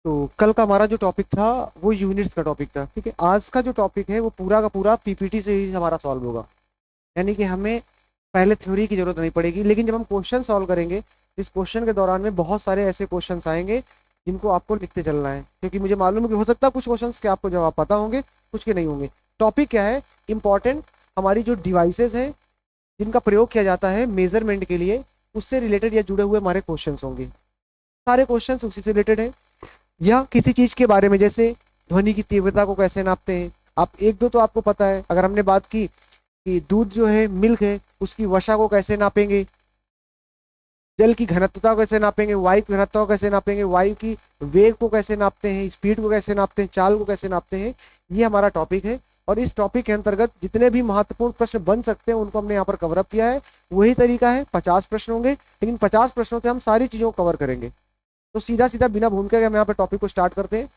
तो कल का हमारा जो टॉपिक था वो यूनिट्स का टॉपिक था। ठीक है, आज का जो टॉपिक है वो पूरा का पूरा पीपीटी से ही हमारा सॉल्व होगा। यानी कि हमें पहले थ्योरी की जरूरत नहीं पड़ेगी, लेकिन जब हम क्वेश्चन सॉल्व करेंगे इस क्वेश्चन के दौरान में बहुत सारे ऐसे क्वेश्चंस आएंगे जिनको आपको लिखते चलना है, क्योंकि मुझे मालूम है कि हो सकता है कुछ क्वेश्चंस के आपको जवाब पता होंगे, कुछ के नहीं होंगे। टॉपिक क्या है? इंपॉर्टेंट हमारी जो डिवाइसेस हैं जिनका प्रयोग किया जाता है मेजरमेंट के लिए, उससे रिलेटेड या जुड़े हुए हमारे क्वेश्चंस होंगे। सारे क्वेश्चंस उसी से रिलेटेड है। या किसी चीज के बारे में, जैसे ध्वनि की तीव्रता को कैसे नापते हैं। आप एक दो तो आपको पता है। अगर हमने बात की कि दूध जो है, मिल्क है, उसकी वसा को कैसे नापेंगे, जल की घनत्वता को कैसे नापेंगे, वायु की घनत्वता को कैसे नापेंगे, वायु की वेग को कैसे नापते हैं, स्पीड को कैसे नापते हैं, चाल को कैसे नापते हैं, ये हमारा टॉपिक है। और इस टॉपिक के अंतर्गत जितने भी महत्वपूर्ण प्रश्न बन सकते हैं उनको हमने यहाँ पर कवर अप किया है। वही तरीका है, 50 प्रश्न होंगे, लेकिन 50 प्रश्नों से हम सारी चीजों को कवर करेंगे। तो सीधा सीधा बिना भूमिका के हम यहाँ पर टॉपिक को स्टार्ट करते हैं।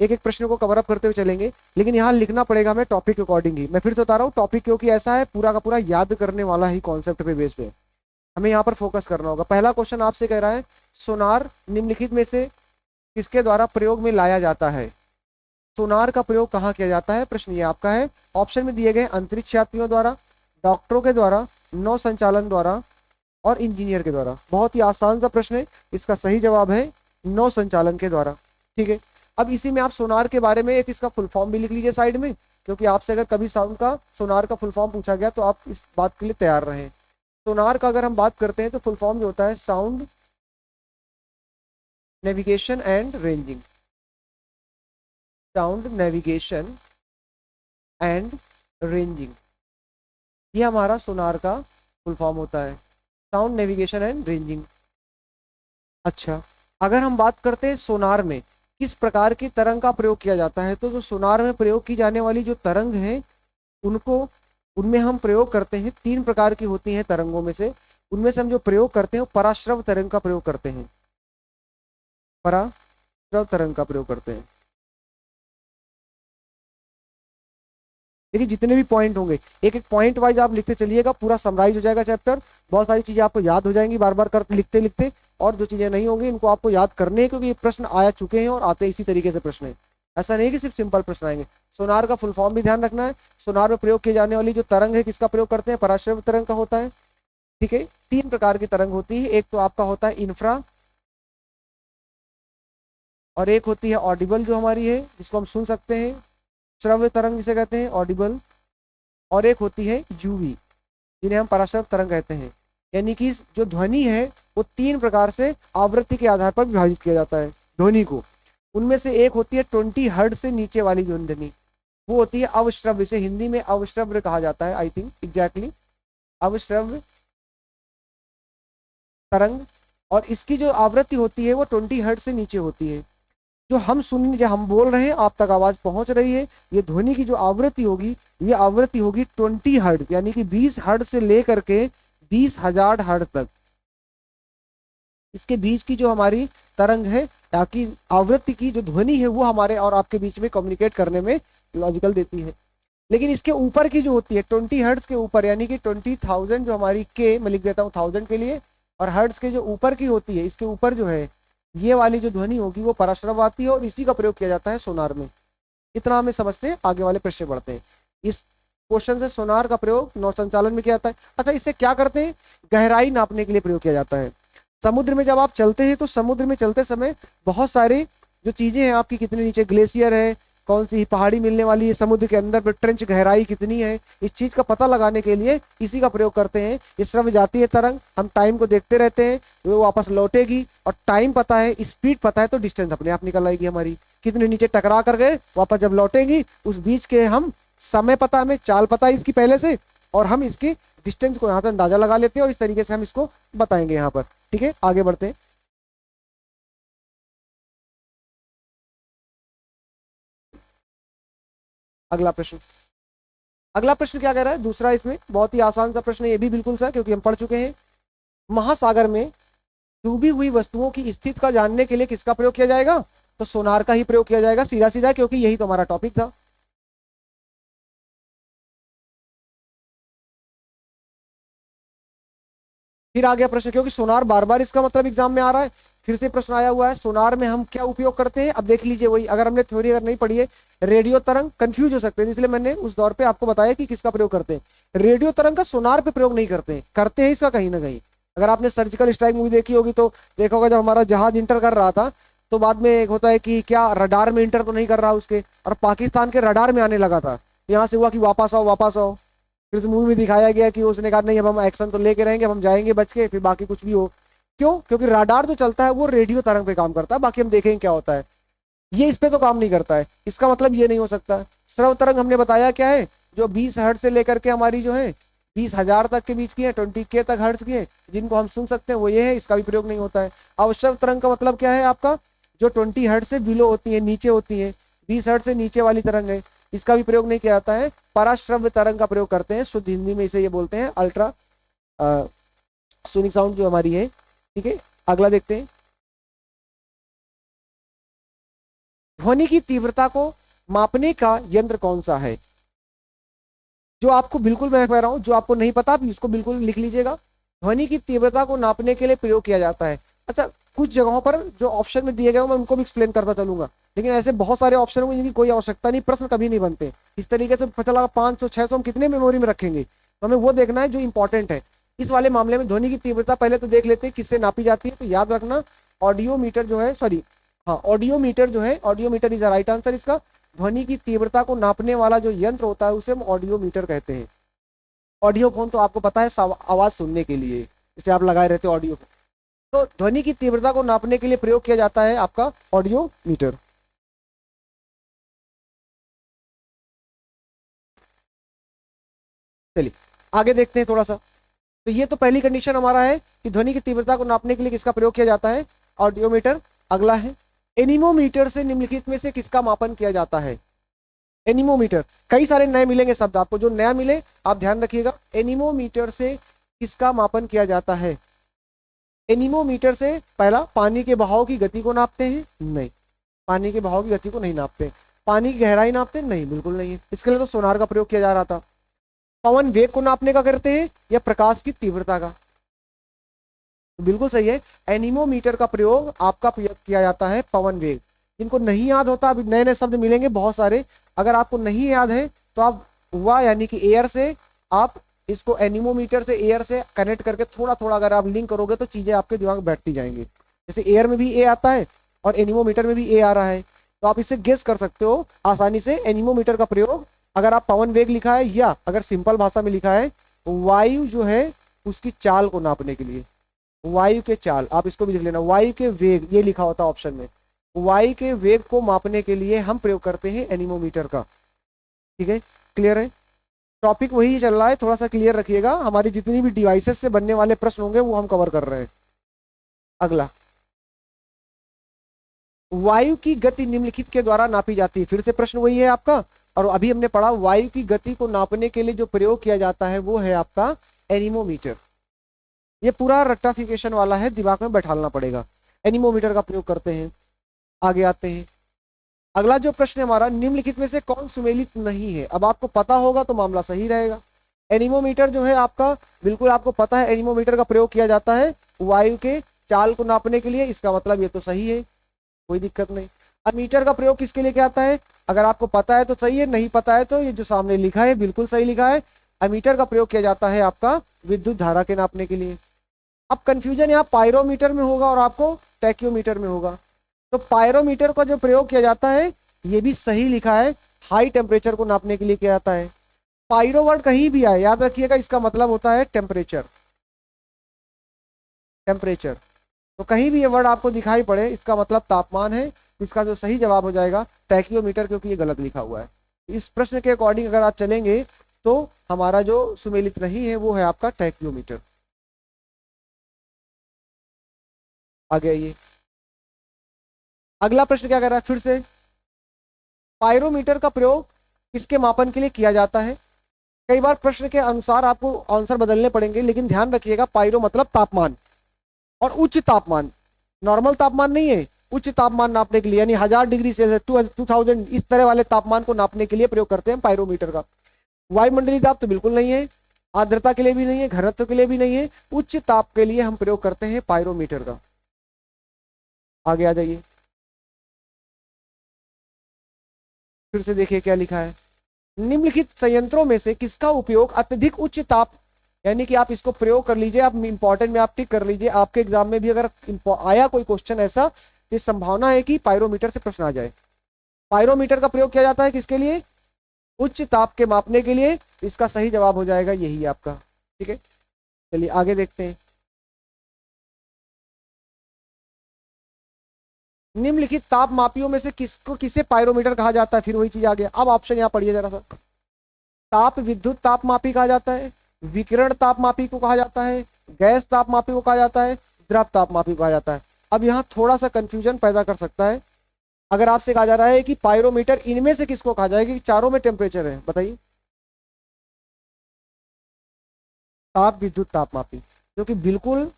एक एक प्रश्न को कवर अप करते हुए चलेंगे, लेकिन यहाँ लिखना पड़ेगा हमें टॉपिक के अकॉर्डिंग ही। मैं फिर से बता रहा हूँ, टॉपिक क्योंकि ऐसा है पूरा का पूरा याद करने वाला ही कॉन्सेप्ट पे बेस्ड है, हमें यहाँ पर फोकस करना होगा। पहला क्वेश्चन आपसे कह रहा है, सोनार निम्नलिखित में से किसके द्वारा प्रयोग में लाया जाता है? सोनार का प्रयोग कहाँ किया जाता है? प्रश्न ये आपका है। ऑप्शन में दिए गए अंतरिक्ष यात्रियों द्वारा, डॉक्टरों के द्वारा, नौ संचालन द्वारा और इंजीनियर के द्वारा। बहुत ही आसान सा प्रश्न है, इसका सही जवाब है नौ संचालन के द्वारा। ठीक है, अब इसी में आप सोनार के बारे में एक इसका फुल फॉर्म भी लिख लीजिए साइड में, क्योंकि आपसे अगर कभी साउंड का सोनार का फुल फॉर्म पूछा गया तो आप इस बात के लिए तैयार रहें। सोनार का अगर हम बात करते हैं तो फुल फॉर्म जो होता है sound navigation and ranging. Sound navigation and ranging, ये हमारा सोनार का फुल फॉर्म होता है, साउंड नेविगेशन एंड रेंजिंग। अच्छा, अगर हम बात करते हैं सोनार में किस प्रकार की तरंग का प्रयोग किया जाता है, तो जो सोनार में प्रयोग की जाने वाली जो तरंग है उनको, उनमें हम प्रयोग करते हैं, तीन प्रकार की होती हैं तरंगों में से। उनमें से हम जो प्रयोग करते हैं वो पराश्रव तरंग का प्रयोग करते हैं। पराश्रव तरंग का प्रयोग करते हैं। देखिए जितने भी पॉइंट होंगे एक एक पॉइंट वाइज आप लिखते चलिएगा, पूरा समराइज हो जाएगा चैप्टर। बहुत सारी चीजें आपको याद हो जाएंगी बार बार कर लिखते लिखते, और जो चीजें नहीं होंगी इनको आपको याद करने हैं, क्योंकि ये प्रश्न आया चुके हैं और आते इसी तरीके से प्रश्न है। ऐसा नहीं कि सिर्फ सिंपल प्रश्न आएंगे। सोनार का फुल फॉर्म भी ध्यान रखना है। सोनार में प्रयोग की जाने वाली जो तरंग है किसका प्रयोग करते हैं? पराश्रव तरंग का होता है। ठीक है, तीन प्रकार की तरंग होती है। एक तो आपका होता है इंफ्रा, और एक होती है ऑडिबल जो हमारी है जिसको हम सुन सकते हैं, श्रव्य तरंग जिसे कहते हैं ऑडिबल, और एक होती है यूवी जिन्हें हम पराश्रव तरंग कहते हैं। यानी कि जो ध्वनि है वो तीन प्रकार से आवृत्ति के आधार पर विभाजित किया जाता है ध्वनि को। उनमें से एक होती है 20 हर्ट्ज से नीचे वाली जो ध्वनि, वो होती है अवश्रव्य, इसे हिंदी में अवश्रव्य कहा जाता है, आई थिंक एग्जैक्टली अवश्रव्य तरंग। और इसकी जो आवृत्ति होती है वो 20 हर्ट्ज से नीचे होती है। जो हम सुन, जो हम बोल रहे हैं आप तक आवाज पहुंच रही है, ये ध्वनि की जो आवृत्ति होगी ये आवृत्ति होगी 20 हर्ट्ज, यानी कि 20 हर्ट्ज से लेकर के 20,000 हर्ट्ज तक। इसके बीच की जो हमारी तरंग है, ताकि आवृत्ति की जो ध्वनि है वो हमारे और आपके बीच में कम्युनिकेट करने में लॉजिकल देती है। लेकिन इसके ऊपर की जो होती है 20 हर्ट्ज के ऊपर, यानी कि 20,000 जो हमारी के, मैं लिख देता हूँ 1000 के लिए, और हर्ट्ज के जो ऊपर की होती है, इसके ऊपर जो है ये वाली जो ध्वनि होगी वो पराश्रव आती है, और इसी का प्रयोग किया जाता है सोनार में। इतना हमें समझते हैं, आगे वाले प्रश्न बढ़ते हैं। इस क्वेश्चन से सोनार का प्रयोग नौ संचालन में किया जाता है। अच्छा, इससे क्या करते हैं? गहराई नापने के लिए प्रयोग किया जाता है। समुद्र में जब आप चलते हैं तो समुद्र में चलते समय बहुत सारी जो चीजें हैं आपकी, कितने नीचे ग्लेशियर है, कौन सी पहाड़ी मिलने वाली है, समुद्र के अंदर पे ट्रेंच गहराई कितनी है, इस चीज का पता लगाने के लिए इसी का प्रयोग करते हैं। ये श्रव्य जाती है तरंग, हम टाइम को देखते रहते हैं, वो वापस लौटेगी, और टाइम पता है, स्पीड पता है, तो डिस्टेंस अपने आप निकल आएगी हमारी, कितने नीचे टकरा कर गए, वापस जब लौटेंगी उस बीच के हम समय पता, हमें चाल पता है इसकी पहले से, और हम इसकी डिस्टेंस को यहाँ पे अंदाजा लगा लेते हैं, और इस तरीके से हम इसको बताएंगे यहाँ पर। ठीक है, आगे बढ़ते हैं। अगला प्रश्न, अगला प्रश्न क्या कह रहा है? दूसरा, इसमें बहुत ही आसान सा प्रश्न है, ये भी बिल्कुल सा, क्योंकि हम पढ़ चुके हैं। महासागर में डूबी हुई वस्तुओं की स्थिति का जानने के लिए किसका प्रयोग किया जाएगा? तो सोनार का ही प्रयोग किया जाएगा, सीधा सीधा, क्योंकि यही तो हमारा टॉपिक था। फिर आ गया प्रश्न, क्योंकि सोनार बार बार इसका मतलब एग्जाम में आ रहा है, फिर से प्रश्न आया हुआ है, सोनार में हम क्या उपयोग करते हैं? अब देख लीजिए वही, अगर हमने थ्योरी अगर नहीं पढ़ी है, रेडियो तरंग कंफ्यूज हो सकते हैं, इसलिए मैंने उस दौर पे आपको बताया कि किसका प्रयोग करते हैं। रेडियो तरंग का सोनार पे प्रयोग नहीं करते हैं, करते हैं इसका कहीं ना कहीं। अगर आपने सर्जिकल स्ट्राइक मूवी देखी होगी तो देखा होगा, जब हमारा जहाज इंटर कर रहा था तो बाद में एक होता है कि क्या रडार में इंटर तो नहीं कर रहा उसके, और पाकिस्तान के रडार में आने लगा था, यहाँ से हुआ कि वापस आओ वापस आओ। फिर उस मूवी में दिखाया गया कि उसने कहा नहीं अब हम एक्शन तो लेके रहेंगे, अब हम जाएंगे बच के, फिर बाकी कुछ भी हो। क्यों? क्योंकि राडार जो चलता है वो रेडियो तरंग पे काम करता है, बाकी हम देखेंगे क्या होता है, ये इस पे तो काम नहीं करता है। इसका मतलब ये नहीं हो सकता। श्रव्य तरंग हमने बताया क्या है, जो 20 हर्ट्ज से लेकर के हमारी जो है 20,000 तक के बीच की है, 20K तक हर्ट्ज की है, जिनको हम सुन सकते हैं वो ये है, इसका भी प्रयोग नहीं होता है। अवश्य तरंग का मतलब क्या है आपका, जो 20 हर्ट्ज से बिलो होती है, नीचे होती है, 20 हर्ट्ज से नीचे वाली तरंग है, इसका भी प्रयोग नहीं किया जाता है। पराश्रव्य तरंग का प्रयोग करते हैं, शुद्ध हिंदी में इसे ये बोलते हैं अल्ट्रा सोनिक साउंड जो हमारी है। ठीक है, अगला देखते हैं। ध्वनि की तीव्रता को मापने का यंत्र कौन सा है? जो आपको बिल्कुल, मैं कह रहा हूं, जो आपको नहीं पता आप इसको बिल्कुल लिख लीजिएगा। ध्वनि की तीव्रता को नापने के लिए प्रयोग किया जाता है। अच्छा, कुछ जगहों पर जो ऑप्शन में दिए गए मैं उनको भी एक्सप्लेन करता चलूंगा, लेकिन ऐसे बहुत सारे ऑप्शन होंगे जिनकी कोई आवश्यकता नहीं, प्रश्न कभी नहीं बनते इस तरीके से। पता लगा 500 600 हम कितने मेमोरी में रखेंगे, तो हमें वो देखना है जो इंपॉर्टेंट है। इस वाले मामले में ध्वनि की तीव्रता पहले तो देख लेते हैं किससे नापी जाती है, तो याद रखना ऑडियोमीटर जो है, सॉरी हाँ ऑडियोमीटर जो है, ऑडियोमीटर इज राइट आंसर इसका। ध्वनि की तीव्रता को नापने वाला जो यंत्र होता है उसे हम ऑडियोमीटर कहते हैं। ऑडियो फोन तो आपको पता है आवाज सुनने के लिए, इसे आप लगाए रहते हो ऑडियो। तो ध्वनि की तीव्रता को नापने के लिए प्रयोग किया जाता है आपका ऑडियोमीटर। चलिए आगे देखते हैं थोड़ा सा। तो ये तो पहली कंडीशन हमारा है कि ध्वनि की तीव्रता को नापने के लिए किसका प्रयोग किया जाता है, ऑडियोमीटर। अगला है एनीमोमीटर से निम्नलिखित में से किसका मापन किया जाता है? एनीमोमीटर, कई सारे नए मिलेंगे शब्द आपको, जो नया मिले आप ध्यान रखिएगा। एनीमोमीटर से किसका मापन किया जाता है? एनीमोमीटर से पहला, पानी के बहाव की गति को नापते हैं? नहीं, पानी के बहाव की गति को नहीं नापते। पानी की गहराई नापते हैं? नहीं, बिल्कुल नहीं है। इसके लिए तो सोनार का प्रयोग किया जा रहा था। पवन वेग को नापने का करते हैं या प्रकाश की तीव्रता का? तो बिल्कुल सही है, एनीमोमीटर का प्रयोग आपका किया जाता है पवन वेग। जिनको नहीं याद होता, अभी नए नए शब्द मिलेंगे बहुत सारे, अगर आपको नहीं याद है तो आप हुआ यानी कि एयर से आप इसको एनीमोमीटर से एयर से कनेक्ट करके थोड़ा थोड़ा अगर आप लिंक करोगे तो चीजें आपके दिमाग में बैठती जाएंगी। जैसे एयर में भी ए आता है और एनीमोमीटर में भी ए आ रहा है, तो आप इसे गेस कर सकते हो आसानी से। एनीमोमीटर का प्रयोग अगर आप पवन वेग लिखा है या अगर सिंपल भाषा में लिखा है वायु जो है उसकी चाल को नापने के लिए, वायु के चाल, आप इसको भी लिख लेना, वायु के वेग ये लिखा होता है ऑप्शन में, वायु के वेग को मापने के लिए हम प्रयोग करते हैं एनीमोमीटर का। ठीक है, क्लियर है? टॉपिक वही चल रहा है, थोड़ा सा क्लियर रखिएगा। हमारी जितनी भी डिवाइसेस से बनने वाले प्रश्न होंगे वो हम कवर कर रहे हैं। अगला, वायु की गति निम्नलिखित के द्वारा नापी जाती है। फिर से प्रश्न वही है आपका, और अभी हमने पढ़ा वायु की गति को नापने के लिए जो प्रयोग किया जाता है वो है आपका एनीमोमीटर। ये पूरा रट्टाफिकेशन वाला है, दिमाग में बैठालना पड़ेगा। एनीमोमीटर का प्रयोग करते हैं। आगे आते हैं, अगला जो प्रश्न हमारा, निम्नलिखित में से कौन सुमेलित नहीं है? अब आपको पता होगा तो मामला सही रहेगा। एनीमोमीटर जो है आपका, बिल्कुल आपको पता है एनीमोमीटर का प्रयोग किया जाता है वायु के चाल को नापने के लिए, इसका मतलब ये तो सही है, कोई दिक्कत नहीं। अमीटर का प्रयोग किसके लिए किया जाता है? अगर आपको पता है तो सही है, नहीं पता है तो ये जो सामने लिखा है बिल्कुल सही लिखा है। अमीटर का प्रयोग किया जाता है आपका विद्युत धारा के नापने के लिए। अब कंफ्यूजन यहाँ पायरोमीटर में होगा और आपको टैक्योमीटर में होगा। तो पायरोमीटर का जो प्रयोग किया जाता है ये भी सही लिखा है, हाई टेम्परेचर को नापने के लिए किया जाता है। पायरो वर्ड कहीं भी आए याद रखिएगा, इसका मतलब होता है टेम्परेचर। टेम्परेचर, तो कहीं भी ये वर्ड आपको दिखाई पड़े इसका मतलब तापमान है। इसका जो सही जवाब हो जाएगा टैक्योमीटर, क्योंकि ये गलत लिखा हुआ है। इस प्रश्न के अकॉर्डिंग अगर आप चलेंगे तो हमारा जो सुमेलित नहीं है वो है आपका टैक्योमीटर। आगे आइए, अगला प्रश्न क्या कर रहा है? फिर से पायरोमीटर का प्रयोग किसके मापन के लिए किया जाता है? कई बार प्रश्न के अनुसार आपको आंसर बदलने पड़ेंगे, लेकिन ध्यान रखिएगा पायरो मतलब तापमान, और उच्च तापमान, नॉर्मल तापमान नहीं है, उच्च तापमान नापने के लिए, यानी 1000 डिग्री सेल्सियस 2000 इस तरह वाले तापमान को नापने के लिए प्रयोग करते हैं पायरोमीटर का। वायुमंडलीय दाब तो बिल्कुल नहीं है, आर्द्रता के लिए भी नहीं है, घनत्व के लिए भी नहीं है, उच्च ताप के लिए हम प्रयोग करते हैं पायरोमीटर का। आगे आ जाइए, फिर से देखिए क्या लिखा है। निम्नलिखित संयंत्रों में से किसका उपयोग अत्यधिक उच्च ताप, यानी कि आप इसको प्रयोग कर लीजिए, आप इंपॉर्टेंट में आप टिक कर लीजिए, आपके एग्जाम में भी अगर आया कोई क्वेश्चन ऐसा, तो संभावना है कि पायरोमीटर से प्रश्न आ जाए। पायरोमीटर का प्रयोग किया जाता है किसके लिए? उच्च ताप के मापने के लिए। इसका सही जवाब हो जाएगा यही आपका। ठीक है, चलिए आगे देखते हैं। निम्नलिखित ताप मापियों में से किसको किसे पायरोमीटर कहा जाता है? फिर वही चीज आ गया। अब ऑप्शन यहाँ पढ़िए जरा सा। ताप विद्युत ताप मापी कहा जाता है, विकिरण ताप मापी को कहा जाता है, गैस ताप मापी को कहा जाता है, द्रव ताप मापी को कहा जाता है। अब यहाँ थोड़ा सा कंफ्यूजन पैदा कर सकता है अगर आपसे कहा जा रहा है कि पायरोमीटर इनमें से किसको कहा जाएगा, कि चारों में टेम्परेचर है, बताइए। ताप विद्युत ताप मापी, जो कि बिल्कुल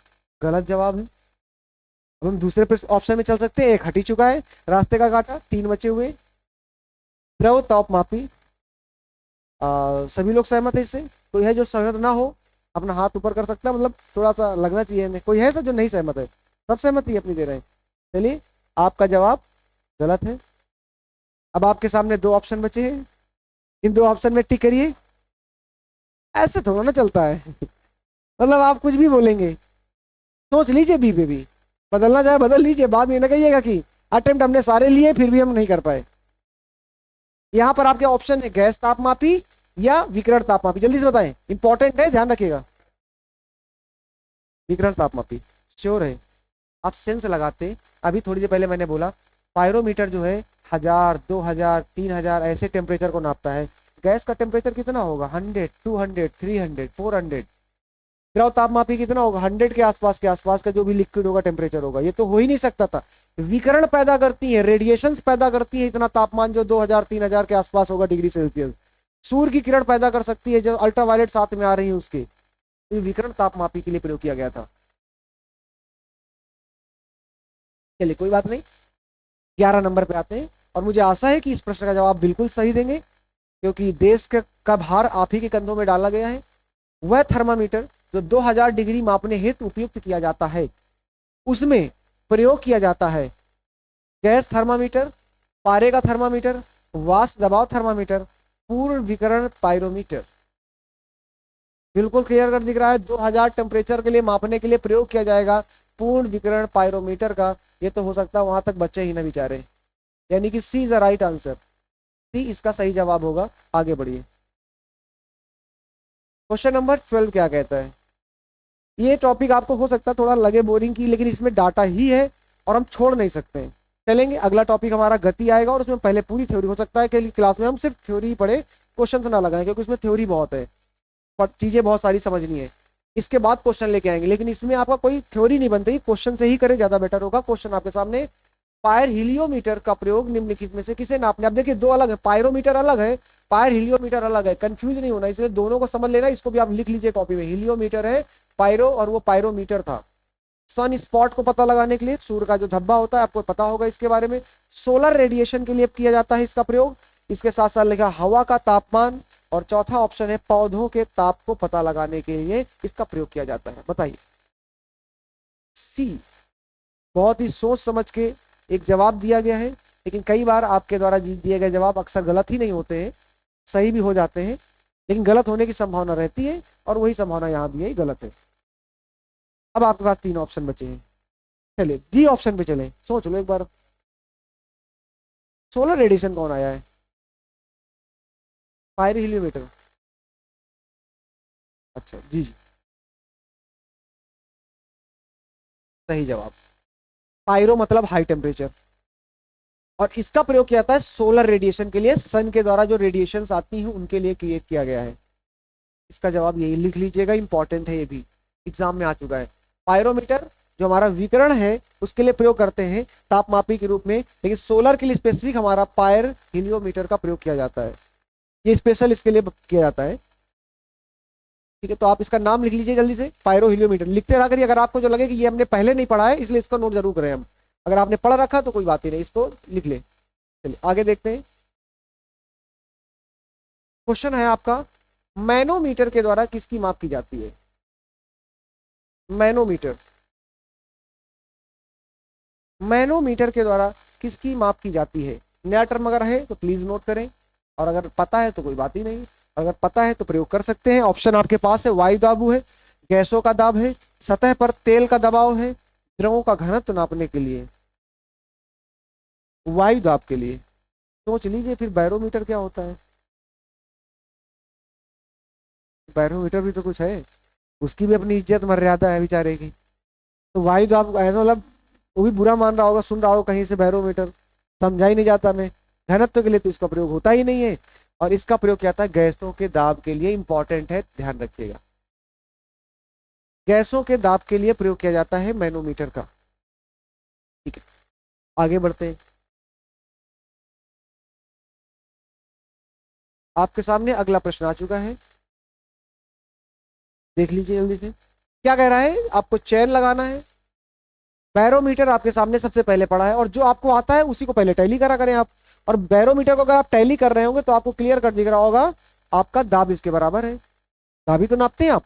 गलत जवाब है। अब हम दूसरे ऑप्शन में चल सकते हैं, एक हट ही चुका है, रास्ते का काटा, तीन बचे हुए। द्रव ताप मापी, सभी लोग सहमत है इससे? कोई है जो सहमत ना हो? अपना हाथ ऊपर कर सकता है, मतलब थोड़ा सा लगना चाहिए हमें। कोई है सर जो नहीं सहमत है? सब सहमति अपनी दे रहे हैं। चलिए, आपका जवाब गलत है। अब आपके सामने दो ऑप्शन बचे हैं, इन दो ऑप्शन में टिक करिए। ऐसे थोड़ा ना चलता है मतलब आप कुछ भी बोलेंगे, सोच लीजिए, बी पे भी बदलना चाहे बदल लीजिए, बाद में ना कहिएगा कि अटेम्प्ट हमने सारे लिए फिर भी हम नहीं कर पाए। यहाँ पर आपके ऑप्शन है गैस तापमापी या विकिरण तापमापी, जल्दी से बताएं, इंपॉर्टेंट है, ध्यान रखिएगा। विकिरण तापमापी श्योर है? आप सेंस लगाते, अभी थोड़ी देर पहले मैंने बोला पायरोमीटर जो है 1000, 2000, 3000 ऐसे टेम्परेचर को नापता है। गैस का टेम्परेचर कितना होगा? 100, 200, 300, 400। द्रव तापमापी कितना होगा? 100 के आसपास का जो भी लिक्विड होगा टेम्परेचर होगा। ये तो हो ही नहीं सकता था। विकिरण पैदा करती है, रेडिएशंस पैदा करती है इतना तापमान जो 2000, 3000 के आसपास होगा डिग्री सेल्सियस। सूर्य की किरण पैदा कर सकती है जो अल्ट्रावायलेट साथ में आ रही है उसके। तो विकिरण तापमापी के लिए प्रयोग किया गया था। चलिए कोई बात नहीं, 11 नंबर पे आते हैं, और मुझे आशा है कि इस प्रश्न का जवाब बिल्कुल सही देंगे, क्योंकि देश का भार आप ही के कंधों में डाला गया है। वह थर्मामीटर जो 2000 डिग्री मापने हेतु उपयुक्त किया जाता है, उसमें प्रयोग किया जाता है गैस थर्मामीटर, पारे का थर्मामीटर, वाष्प दबाव थर्मामीटर, पूर्ण विकिरण पायरोमीटर। बिल्कुल क्लियर कर दिख रहा है, 2000 टेम्परेचर के लिए मापने के लिए प्रयोग किया जाएगा पूर्ण विकिरण पायरोमीटर का। ये तो हो सकता है वहां तक बच्चे ही ना बेचारे, यानी कि सी इज द राइट आंसर। सी इसका सही जवाब होगा। आगे बढ़िए, क्वेश्चन नंबर 12 क्या कहता है? ये टॉपिक आपको हो सकता है थोड़ा लगे बोरिंग की, लेकिन इसमें डाटा ही है और हम छोड़ नहीं सकते हैं। चलेंगे, अगला टॉपिक हमारा गति आएगा, और उसमें पहले पूरी थ्योरी। हो सकता है कि क्लास में हम सिर्फ थ्योरी पढ़े, क्वेश्चन ना लगाएं, क्योंकि उसमें थ्योरी बहुत है, पर चीजें बहुत सारी समझनी है। इसके बाद क्वेश्चन लेके आएंगे, लेकिन इसमें आपका कोई थ्योरी नहीं बनती, क्वेश्चन से ही करें ज्यादा बेटर होगा। क्वेश्चन आपके सामने, पायर हिलियोमीटर का प्रयोग निम्नलिखित में से किसे नापने? अब देखिए दो अलग है, पायरोमीटर अलग है, पायर हिलियोमीटर अलग है, कंफ्यूज नहीं होना, इसलिए दोनों को समझ लेना। इसको भी आप लिख लीजिए कॉपी में, हिलियोमीटर है पायरो, और वो पायरोमीटर था सन स्पॉट को पता लगाने के लिए, सूर्य का जो धब्बा होता है, आपको पता होगा इसके बारे में। सोलर रेडिएशन के लिए किया जाता है इसका प्रयोग। इसके साथ साथ लिखा हवा का तापमान, और चौथा ऑप्शन है पौधों के ताप को पता लगाने के लिए इसका प्रयोग किया जाता है। बताइए, सी। बहुत ही सोच समझ के एक जवाब दिया गया है, लेकिन कई बार आपके द्वारा दिए गए जवाब अक्सर गलत ही नहीं होते हैं, सही भी हो जाते हैं, लेकिन गलत होने की संभावना रहती है, और वही संभावना यहाँ भी है, गलत है। अब आपके पास तीन ऑप्शन बचे हैं। चलिए डी ऑप्शन पे चले, सोच लो एक बार। सोलर रेडिएशन कौन आया है? Fire heliometer. अच्छा जी जी, सही जवाब। पायरो मतलब हाई टेम्परेचर, और इसका प्रयोग किया जाता है सोलर रेडिएशन के लिए। सन के द्वारा जो रेडिएशंस आती हैं उनके लिए क्रिएट किया गया है। इसका जवाब यही लिख लीजिएगा, इंपॉर्टेंट है, ये भी एग्जाम में आ चुका है। पायरोमीटर जो हमारा विकिरण है उसके लिए प्रयोग करते हैं तापमापी के रूप में, लेकिन सोलर के लिए स्पेसिफिक हमारा पायर हिलियोमीटर का प्रयोग किया जाता है, ये स्पेशल इसके लिए किया जाता है। ठीक है, तो आप इसका नाम लिख लीजिए जल्दी से, पायरो हिलियोमीटर लिखते रहा करिए। अगर आपको जो लगे कि ये हमने पहले नहीं पढ़ा है, इसलिए इसको नोट जरूर करें हम। अगर आपने पढ़ रखा तो कोई बात ही नहीं, इसको लिख ले। चलिए आगे देखते हैं। क्वेश्चन है आपका, मैनोमीटर के द्वारा किसकी माप की जाती है? मैनोमीटर, मैनोमीटर के द्वारा किसकी माप की जाती है? नया टर्म अगर है तो प्लीज नोट करें, और अगर पता है तो कोई बात ही नहीं, अगर पता है तो प्रयोग कर सकते हैं। ऑप्शन आपके पास है, वायु दाब है, गैसों का दाब है, सतह पर तेल का दबाव है, द्रवों का घनत्व नापने के लिए, वायु दाब के लिए। सोच लीजिए फिर बैरोमीटर क्या होता है? बैरोमीटर भी तो कुछ है, उसकी भी अपनी इज्जत मर्यादा है बेचारे की। तो वायु दाब ऐसा मतलब वो भी बुरा मान रहा होगा, सुन रहा होगा कहीं से बैरोमीटर, समझा ही नहीं जाता। मैं घनत्व के लिए तो इसका प्रयोग होता ही नहीं है, और इसका प्रयोग क्या था? गैसों के दाब के लिए इंपॉर्टेंट है, ध्यान रखिएगा। गैसों के दाब के लिए प्रयोग किया जाता है मैनोमीटर का। ठीक है, आगे बढ़ते हैं। आपके सामने अगला प्रश्न आ चुका है, देख लीजिए जल्दी से। क्या कह रहा है? आपको चेन लगाना है। बैरोमीटर आपके सामने सबसे पहले पड़ा है, और जो आपको आता है उसी को पहले टैली करा करें आप। और बैरोमीटर को अगर आप टैली कर रहे होंगे तो आपको क्लियर कर दिख रहा होगा आपका दाब इसके बराबर है। दाब ही तो नापते हैं आप,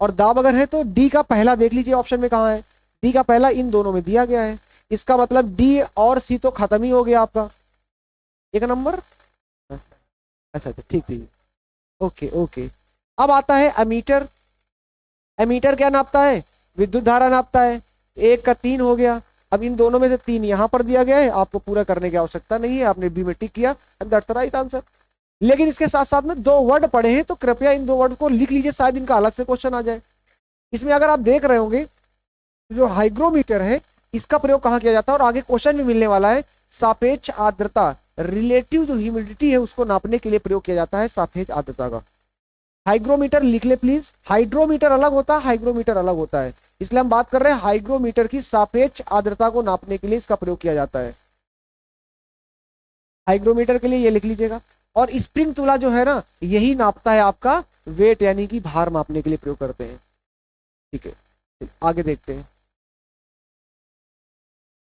और दाब अगर है तो डी का पहला देख लीजिए ऑप्शन में कहाँ है। डी का पहला इन दोनों में दिया गया है, इसका मतलब डी और सी तो खत्म ही हो गया आपका, एक नंबर। अच्छा अच्छा, ठीक ठीक, ओके ओके। अब आता है एमीटर। एमीटर क्या नापता है? विद्युत धारा नापता है। एक का 3 हो गया। अब इन दोनों में से 3 यहाँ पर दिया गया है, आपको पूरा करने की आवश्यकता नहीं है, आपने बी में टिक किया, दैट्स द राइट आंसर। लेकिन इसके साथ साथ में 2 वर्ड पढ़े हैं, तो कृपया इन 2 वर्ड को लिख लीजिए, शायद इनका अलग से क्वेश्चन आ जाए। इसमें अगर आप देख रहे होंगे, जो हाइग्रोमीटर है इसका प्रयोग कहाँ किया जाता है, और आगे क्वेश्चन भी मिलने वाला है। सापेक्ष आर्द्रता, रिलेटिव जो ह्यूमिडिटी है उसको नापने के लिए प्रयोग किया जाता है सापेक्ष आर्द्रता का। हाइग्रोमीटर लिख ले प्लीज, हाइड्रोमीटर अलग होता है, हाइग्रोमीटर अलग होता है, इसलिए हम बात कर रहे हैं हाइग्रोमीटर की सापेक्ष आर्द्रता को नापने के लिए इसका प्रयोग किया जाता है। हाइग्रोमीटर के लिए ये लिख लीजिएगा। और स्प्रिंग तुला जो है ना, यही नापता है आपका वेट, यानी कि भार मापने के लिए प्रयोग करते हैं। ठीक है, आगे देखते हैं।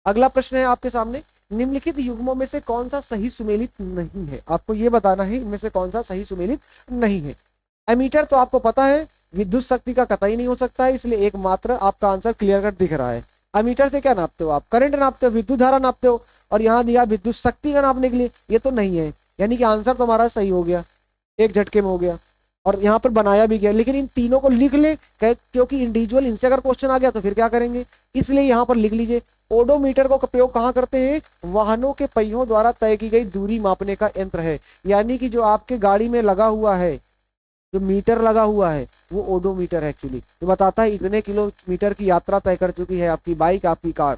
अगला प्रश्न है आपके सामने, निम्नलिखित युग्मों में से कौन सा सही सुमेलित नहीं है? आपको यह बताना है इनमें से कौन सा सही सुमेलित नहीं है। एमीटर तो आपको पता है विद्युत शक्ति का कतई नहीं हो सकता है, इसलिए एकमात्र आपका आंसर क्लियर कट दिख रहा है। एमीटर से क्या नापते हो आप? करंट नापते हो, विद्युत धारा नापते हो, और यहाँ दिया विद्युत शक्ति का नापने के लिए, ये तो नहीं है, यानी कि आंसर तो हमारा सही हो गया, एक झटके में हो गया, और यहाँ पर बनाया भी गया। लेकिन इन तीनों को लिख ले, क्योंकि इंडिविजुअल इनसे अगर क्वेश्चन आ गया तो फिर क्या करेंगे, इसलिए यहाँ पर लिख लीजिए। ओडोमीटर का प्रयोग कहाँ करते हैं? वाहनों के पहियों द्वारा तय की गई दूरी मापने का यंत्र है, यानी कि जो आपके गाड़ी में लगा हुआ है, जो मीटर लगा हुआ है, वो ओडोमीटर है एक्चुअली, जो बताता है इतने किलोमीटर की यात्रा तय कर चुकी है आपकी बाइक, आपकी कार।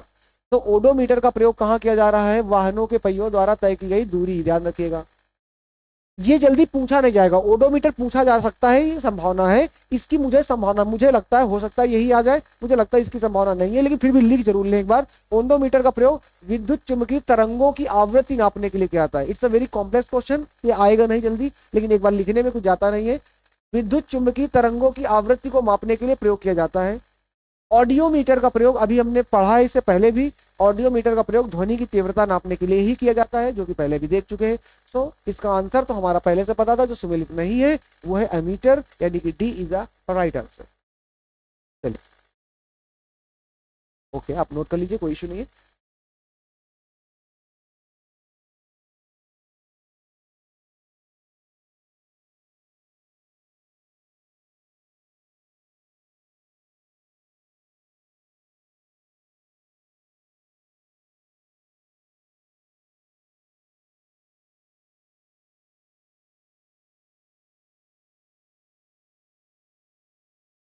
तो ओडोमीटर का प्रयोग कहाँ किया जा रहा है? वाहनों के पहियों द्वारा तय की गई दूरी, ध्यान रखिएगा। ये जल्दी पूछा नहीं जाएगा, ओडोमीटर पूछा जा सकता है, ये संभावना है इसकी, मुझे संभावना, मुझे लगता है हो सकता है यही आ जाए, मुझे लगता है इसकी संभावना नहीं है, लेकिन फिर भी लिख जरूर लें एक बार। ओडोमीटर का प्रयोग विद्युत चुंबकीय तरंगों की आवृत्ति नापने के लिए किया जाता है। It's a very complex question, ये आएगा नहीं जल्दी, लेकिन एक बार लिखने में कुछ जाता नहीं है। विद्युत चुंबकीय तरंगों की आवृत्ति को मापने के लिए प्रयोग किया जाता है। ऑडियोमीटर का प्रयोग अभी हमने पढ़ा है इससे पहले भी, ऑडियोमीटर का प्रयोग ध्वनि की तीव्रता नापने के लिए ही किया जाता है, जो कि पहले भी देख चुके हैं। सो इसका आंसर तो हमारा पहले से पता था, जो सुमेलित नहीं है वो है एमीटर, यानी कि D is the right answer. चलिए ओके, आप नोट कर लीजिए, कोई इशू नहीं है।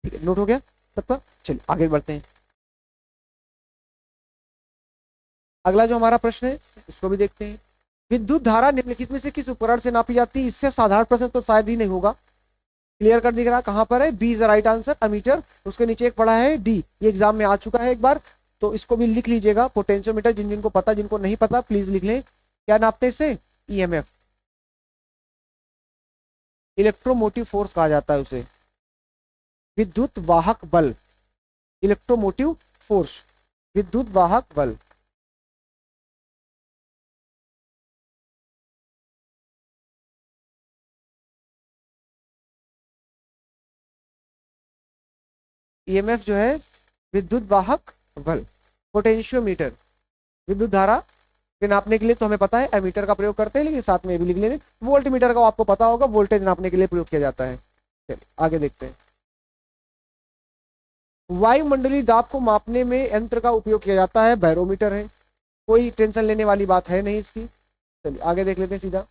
ठीक है, नोट हो गया सबका। चलिए आगे बढ़ते हैं। अगला जो हमारा प्रश्न है उसको भी देखते हैं। विद्युत धारा निम्नलिखित में से किस उपकरण से नापी जाती है? इससे साधारण प्रश्न तो शायद ही नहीं होगा, क्लियर कर दिख रहा है कहां पर है, B is the right answer, ammeter. उसके नीचे एक पड़ा है डी, ये एग्जाम में आ चुका है एक बार, तो इसको भी लिख लीजिएगा। पोटेंशियोमीटर, जिन जिनको पता, जिनको नहीं पता प्लीज लिख लें। क्या नापते इससे? ईएमएफ, इलेक्ट्रोमोटिव फोर्स कहा जाता है उसे, विद्युत वाहक बल, इलेक्ट्रोमोटिव फोर्स, विद्युत वाहक बल। ईएमएफ जो है विद्युत वाहक बल, पोटेंशियोमीटर। विद्युत धारा के नापने के लिए तो हमें पता है एमीटर का प्रयोग करते हैं, लेकिन साथ में ये भी लिख लेंगे। वोल्ट मीटर का आपको पता होगा, वोल्टेज नापने के लिए प्रयोग किया जाता है। चलिए आगे देखते हैं। वायुमंडलीय दाब को मापने में यंत्र का उपयोग किया जाता है, बैरोमीटर है, कोई टेंशन लेने वाली बात है नहीं इसकी। चलिए आगे देख लेते हैं सीधा।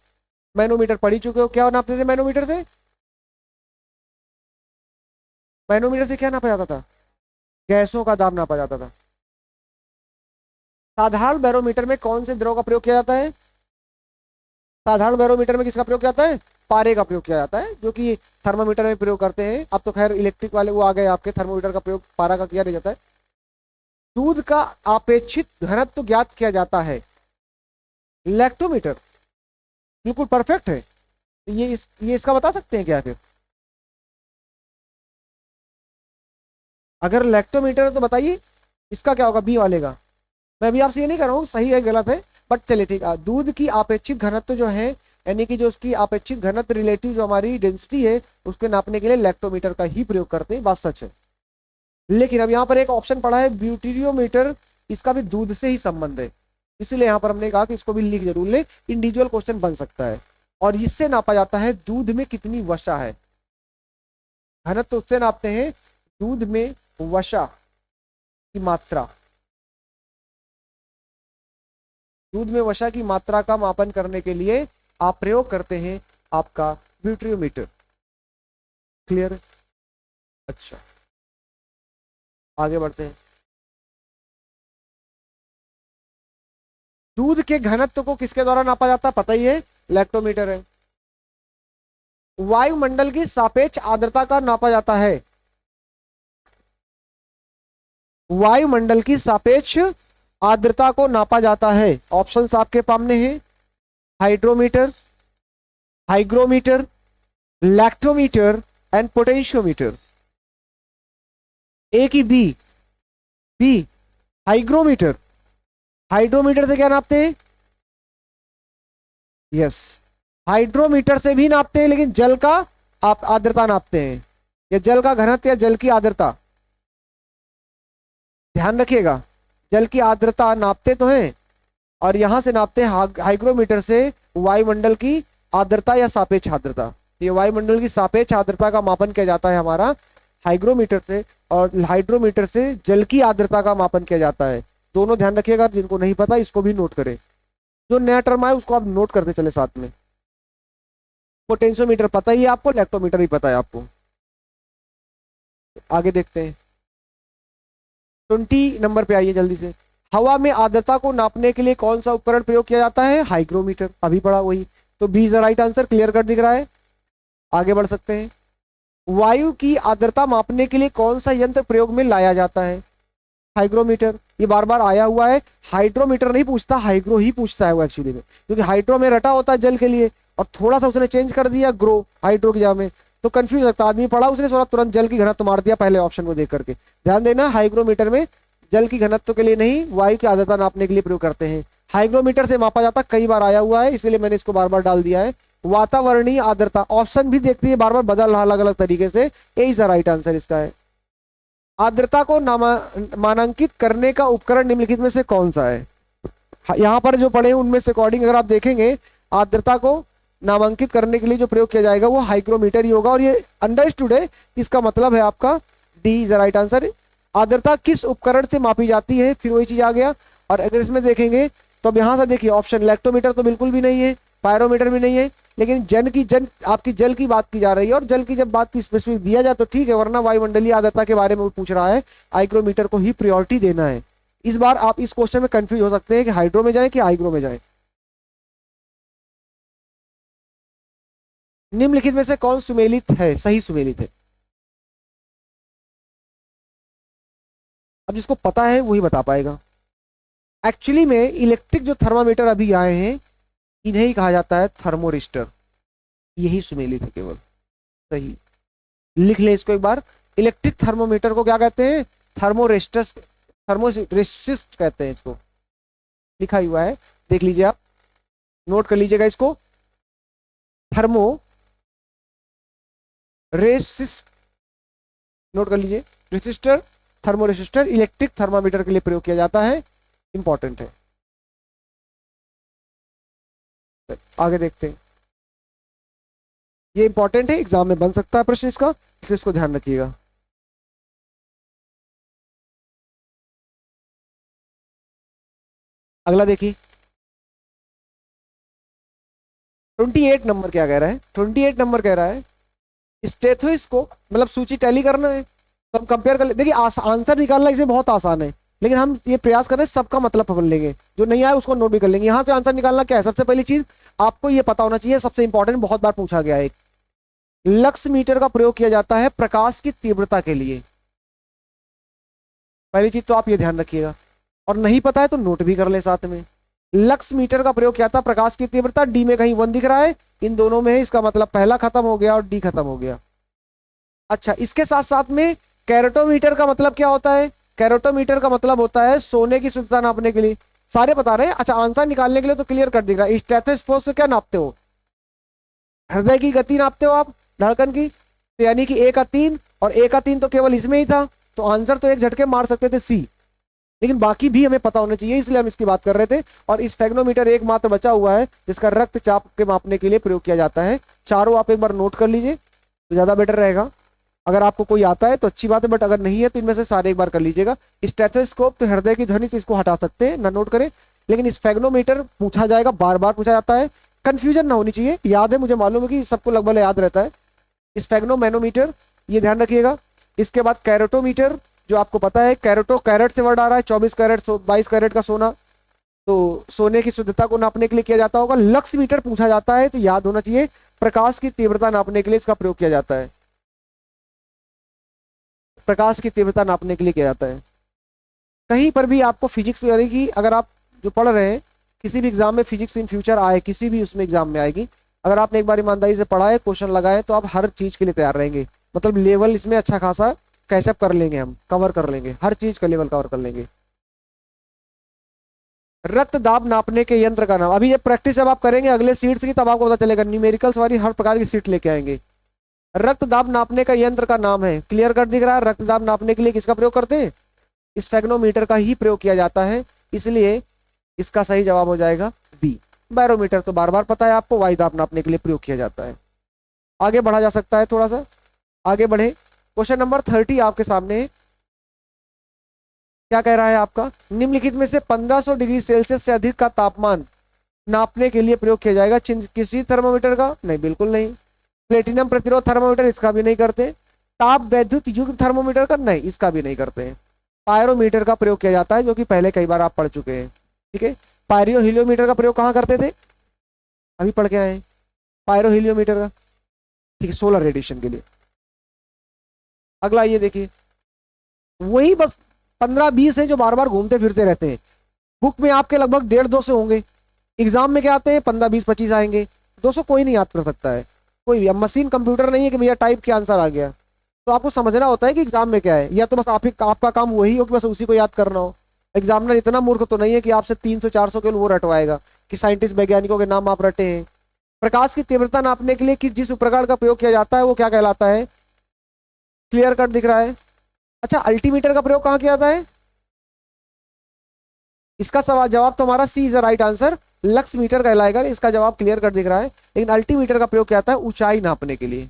मैनोमीटर पढ़ ही चुके हो, क्या नापते थे मैनोमीटर से? मैनोमीटर से क्या नापा जाता था? गैसों का दाब नापा जाता था। साधारण बैरोमीटर में कौन से द्रव का प्रयोग किया जाता है? साधारण बैरोमीटर में किसका प्रयोग किया जाता है? पारे का प्रयोग किया जाता है, जो कि थर्मामीटर में प्रयोग करते हैं। अब तो खैर इलेक्ट्रिक वाले वो आ गए आपके, थर्मोमीटर का प्रयोग पारा का किया नहीं जाता है। दूध का अपेक्षित घनत्व ज्ञात किया जाता है, लैक्टोमीटर। बिल्कुल परफेक्ट है। ये इसका बता सकते हैं क्या फिर? अगर लैक्टोमीटर है तो बताइए इसका क्या होगा, बी वाले का। मैं भी आपसे ये नहीं कर रहा हूँ सही है गलत है, बट चलिए ठीक है। दूध की अपेक्षित घनत्व जो है, यानी कि जो उसकी अपेक्षित घनत्व रिलेटिव जो हमारी डेंसिटी है, उसके नापने के लिए लैक्टोमीटर का ही प्रयोग करते हैं, बात सच है। लेकिन अब यहाँ पर एक ऑप्शन पड़ा है ब्यूटेरियोमीटर, इसका भी दूध से ही संबंध है, इसलिए यहाँ पर हमने कहा कि इसको भी लिख जरूर ले, इंडिविजुअल क्वेश्चन बन सकता है। और इससे नापा जाता है दूध में कितनी वसा है, घनत्व उससे नापते हैं, दूध में वसा की मात्रा। दूध में वसा की मात्रा का मापन करने के लिए आप प्रयोग करते हैं आपका ब्यूटेरियोमीटर। क्लियर? अच्छा आगे बढ़ते हैं। दूध के घनत्व को किसके द्वारा नापा जाता है, पता ही है, लैक्टोमीटर है। वायुमंडल की सापेक्ष आर्द्रता का नापा जाता है, वायुमंडल की सापेक्ष आर्द्रता को नापा जाता है। ऑप्शंस आपके सामने हैं, hydrometer, hygrometer, lactometer and potentiometer. A की बी? B hygrometer. हाइड्रोमीटर से क्या नापते हैं? यस, हाइड्रोमीटर से भी नापते हैं, लेकिन जल का आप आर्द्रता नापते हैं, या जल का घनत्व या जल की आर्द्रता। ध्यान रखिएगा, जल की आर्द्रता नापते तो हैं, और यहां से नापते हैं हाइग्रोमीटर से वायुमंडल की आर्द्रता या सापेक्ष आर्द्रता। ये वायुमंडल की सापेक्ष आर्द्रता का मापन किया जाता है हमारा हाइग्रोमीटर से, और हाइड्रोमीटर से जल की आर्द्रता का मापन किया जाता है। दोनों ध्यान रखिएगा, जिनको नहीं पता इसको भी नोट करें, जो नया टर्म आए उसको आप नोट करते चले साथ में। पोटेंशियोमीटर पता ही है आपको, लैक्टोमीटर भी पता है आपको। आगे देखते हैं, 20 नंबर पे आइए जल्दी से। हवा में आर्द्रता को नापने के लिए कौन सा उपकरण प्रयोग किया जाता है? हाइग्रोमीटर, अभी पढ़ा वही। तो B is the right answer, clear कर दिख रहा है। आगे बढ़ सकते हैं। वायु की आर्द्रता मापने के लिए कौन सा यंत्र प्रयोग में लाया जाता है? हाइग्रोमीटर। ये बार बार आया हुआ है, हाइड्रोमीटर नहीं पूछता, हाइग्रो ही पूछता है वो एक्चुअली में, क्योंकि हाइड्रो में रटा होता है जल के लिए, और थोड़ा सा उसने चेंज कर दिया ग्रो हाइड्रो की जगह में, तो कंफ्यूज लगता आदमी, पढ़ा उसने थोड़ा तुरंत जल की घनत्व मार दिया पहले ऑप्शन को देख करके। ध्यान देना, हाइग्रोमीटर में जल की घनत्व के लिए नहीं, वायु की आर्द्रता नापने के लिए प्रयोग करते हैं। हाइग्रोमीटर से मापा जाता, कई बार आया हुआ है, इसलिए मैंने इसको बार बार डाल दिया है। वातावरणीय आर्द्रता, ऑप्शन भी देखती है बार बार बदल रहा अलग अलग तरीके से, यही सा राइट आंसर इसका है। आर्द्रता को मानांकित करने का उपकरण निम्नलिखित में से कौन सा है? यहाँ पर जो पढ़े उनमें से अकॉर्डिंग अगर आप देखेंगे, आर्द्रता को नामांकित करने के लिए जो प्रयोग किया जाएगा वो हाइग्रोमीटर ही होगा, और ये अंडरस्टूड है, इसका मतलब है आपका D is the right answer. आर्द्रता किस उपकरण से मापी जाती है, फिर वही चीज आ गया। और अगर इसमें देखेंगे तो अब यहाँ से देखिए, ऑप्शन लैक्टोमीटर तो बिल्कुल भी नहीं है, पायरोमीटर भी नहीं है, लेकिन आपकी जल की बात की जा रही है, और जल की जब बात की स्पेसिफिक दिया जाए तो ठीक है, वरना वायुमंडलीय आर्द्रता के बारे में वो पूछ रहा है, हाइग्रोमीटर को ही प्रायोरिटी देना है। इस बार आप इस क्वेश्चन में कंफ्यूज हो सकते हैं कि हाइड्रो में जाए कि हाइग्रो में जाए। निम्नलिखित में से कौन सुमेलित है, सही सुमेलित है? अब जिसको पता है वही बता पाएगा। एक्चुअली में इलेक्ट्रिक जो थर्मामीटर अभी आए हैं, इन्हें ही कहा जाता है थर्मोरिस्टर, यही सुमेलित है केवल। सही, लिख ले इसको एक बार। इलेक्ट्रिक थर्मोमीटर को क्या कहते हैं? थर्मोरेस्टस, थर्मोरेसिस्ट कहते हैं इसको, लिखा हुआ है, देख लीजिए आप, नोट कर लीजिएगा इसको। थर्मो रेसिस्ट, नोट कर लीजिए, रेसिस्टर, थर्मोरेसिस्टर इलेक्ट्रिक थर्मामीटर के लिए प्रयोग किया जाता है, इंपॉर्टेंट है। आगे देखते हैं, ये इंपॉर्टेंट है, एग्जाम में बन सकता है प्रश्न इसका, इसलिए इसको ध्यान रखिएगा। अगला देखिए, 28 नंबर क्या कह रहा है, 28 नंबर कह रहा है स्टेथोस्कोप, मतलब सूची टैली करना है, तो हम कंपेयर कर ले। देखिए आंसर निकालना इसे बहुत आसान है, लेकिन हम ये प्रयास कर रहे हैं सबका मतलब पकड़ लेंगे, जो नहीं आया उसको नोट भी कर लेंगे। यहाँ से आंसर निकालना क्या है, सबसे पहली चीज आपको ये पता होना चाहिए, सबसे इंपॉर्टेंट, बहुत बार पूछा गया है, लक्स मीटर का प्रयोग किया जाता है प्रकाश की तीव्रता के लिए। पहली चीज तो आप ये ध्यान रखिएगा, और नहीं पता है तो नोट भी कर ले साथ में। लक्स मीटर का प्रयोग किया था प्रकाश की तीव्रता, डी में कहीं 1 दिख रहा है, इन दोनों में है, इसका मतलब पहला खत्म हो गया और डी खत्म हो गया। अच्छा, इसके साथ साथ में कैरेटोमीटर का मतलब क्या होता है, कैरेटोमीटर का मतलब होता है सोने की शुद्धता नापने के लिए। सारे बता रहे हैं, अच्छा आंसर निकालने के लिए तो क्लियर कर देगा। स्टेथोस्कोप से क्या नापते हो, हृदय की गति नापते हो आप, धड़कन की, तो यानी कि 1 का 3, और 1 का 3 तो केवल इसमें ही था, तो आंसर तो एक झटके मार सकते थे सी, लेकिन बाकी भी हमें पता होना चाहिए, इसलिए हम इसकी बात कर रहे थे। और इस स्फेग्नोमीटर एकमात्र बचा हुआ है जिसका रक्तचाप के मापने के लिए प्रयोग किया जाता है। चारों आप एक बार नोट कर लीजिए तो ज्यादा बेटर रहेगा। अगर आपको कोई आता है तो अच्छी बात है, बट अगर नहीं है तो इनमें से सारे एक बार कर लीजिएगा। स्टेथोस्कोप तो हृदय की ध्वनि से इसको हटा सकते हैं, ना नोट करें, लेकिन स्फेग्नोमीटर पूछा जाएगा, बार बार पूछा जाता है, कंफ्यूजन ना होनी चाहिए, याद है, मुझे मालूम है कि सबको लगभग याद रहता है। स्फेग्नोमैनोमीटर, ये ध्यान रखिएगा। इसके बाद कैरेटोमीटर, जो आपको पता है, कैरेटो कैरेट से वर्ड आ रहा है, 24 कैरेट 22 कैरेट का सोना, तो सोने की शुद्धता को नापने के लिए किया जाता होगा। लक्स मीटर पूछा जाता है तो याद होना चाहिए, प्रकाश की तीव्रता नापने के लिए इसका प्रयोग किया जाता है, प्रकाश की तीव्रता नापने के लिए किया जाता है। कहीं पर भी आपको फिजिक्स, यानी कि अगर आप जो पढ़ रहे हैं, किसी भी एग्जाम में फिजिक्स इन फ्यूचर आए, किसी भी उसमें एग्जाम में आएगी, अगर आपने एक बार ईमानदारी से पढ़ा है, क्वेश्चन लगाए, तो आप हर चीज के लिए तैयार रहेंगे, मतलब लेवल इसमें अच्छा खासा कैचअप कर लेंगे, हम कवर कर लेंगे, हर चीज का लेवल कवर कर लेंगे। रक्त दाब नापने के यंत्र का नाम, अभी ये प्रैक्टिस जब आप करेंगे अगले सीट्स की, तब आपको पता चलेगा, न्यूमेरिकल्स वाली हर प्रकार की सीट लेके आएंगे। रक्त दाब नापने का यंत्र का नाम है, क्लियर कट दिख रहा है, रक्त दाब नापने के लिए किसका प्रयोग करते हैं, स्फेग्नोमीटर का ही प्रयोग किया जाता है, इसलिए इसका सही जवाब हो जाएगा बी। बैरोमीटर तो बार बार पता है आपको, वायु दाब नापने के लिए प्रयोग किया जाता है। आगे बढ़ा जा सकता है, थोड़ा सा आगे बढ़े। क्वेश्चन नंबर 30 आपके सामने है। क्या कह रहा है आपका, निम्नलिखित में से 1500 डिग्री सेल्सियस से अधिक का तापमान नापने के लिए प्रयोग किया जाएगा किसी थर्मोमीटर का, नहीं बिल्कुल नहीं। प्लेटिनम प्रतिरोध थर्मोमीटर, इसका भी नहीं करते। ताप वैद्युत युक्त थर्मोमीटर का, नहीं इसका भी नहीं करते हैं। पायरोमीटर का प्रयोग किया जाता है, जो कि पहले कई बार आप पढ़ चुके हैं, ठीक है। पायरियो हीलियोमीटर का प्रयोग कहाँ करते थे, अभी पढ़ के आए हैं, पायरो हीलियोमीटर का, ठीक है, सोलर रेडिएशन के लिए। अगला ये देखिए, वही बस 15-20 है जो बार बार घूमते फिरते रहते हैं। बुक में आपके लगभग 150-200 होंगे, एग्जाम में क्या आते हैं 15-20-25 आएंगे, 200 कोई नहीं याद कर सकता है, कोई भी। अब मशीन कंप्यूटर नहीं है कि भैया टाइप के आंसर आ गया, तो आपको समझना होता है कि एग्जाम में क्या है, या तो बस आपका काम वही हो कि बस उसी को याद करना हो। एग्जामिनर इतना मूर्ख तो नहीं है कि आपसे 300-400 केवल वो रटवाएगा कि साइंटिस्ट वैज्ञानिकों के नाम आप रटे हैं। प्रकाश की तीव्रता नापने के लिए किस जिस उपकरण का प्रयोग किया जाता है वो क्या कहलाता है, क्लियर कट दिख रहा है। अच्छा, अल्टीमीटर का प्रयोग कहाँ किया जाता है, इसका सवाल जवाब तो हमारा C is the right answer, lux meter कहलाएगा, इसका जवाब क्लियर कर दिख रहा है। लेकिन अल्टीमीटर का प्रयोग क्या होता है, ऊंचाई नापने के लिए।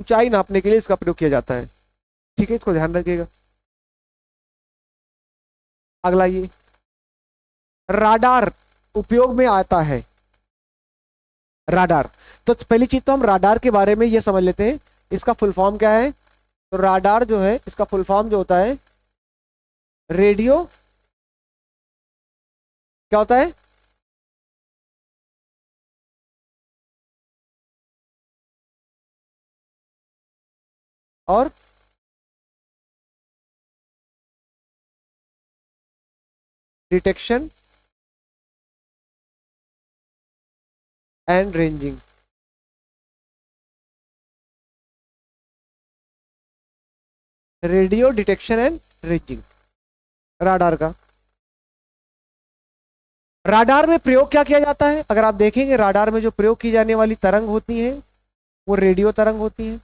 ऊंचाई नापने के लिए इसका प्रयोग किया जाता है, ठीक है, इसको ध्यान रखिएगा। अगला ये राडार उपयोग में आता है, राडार, तो पहली चीज तो हम राडार के बारे में ये समझ लेते हैं, इसका फुल फॉर्म क्या है। तो राडार जो है, इसका फुल फॉर्म जो होता है, रेडियो क्या होता है, और detection and ranging, radio detection and ranging, radar का। राडार में प्रयोग क्या किया जाता है, अगर आप देखेंगे राडार में जो प्रयोग की जाने वाली तरंग होती है वो रेडियो तरंग होती है।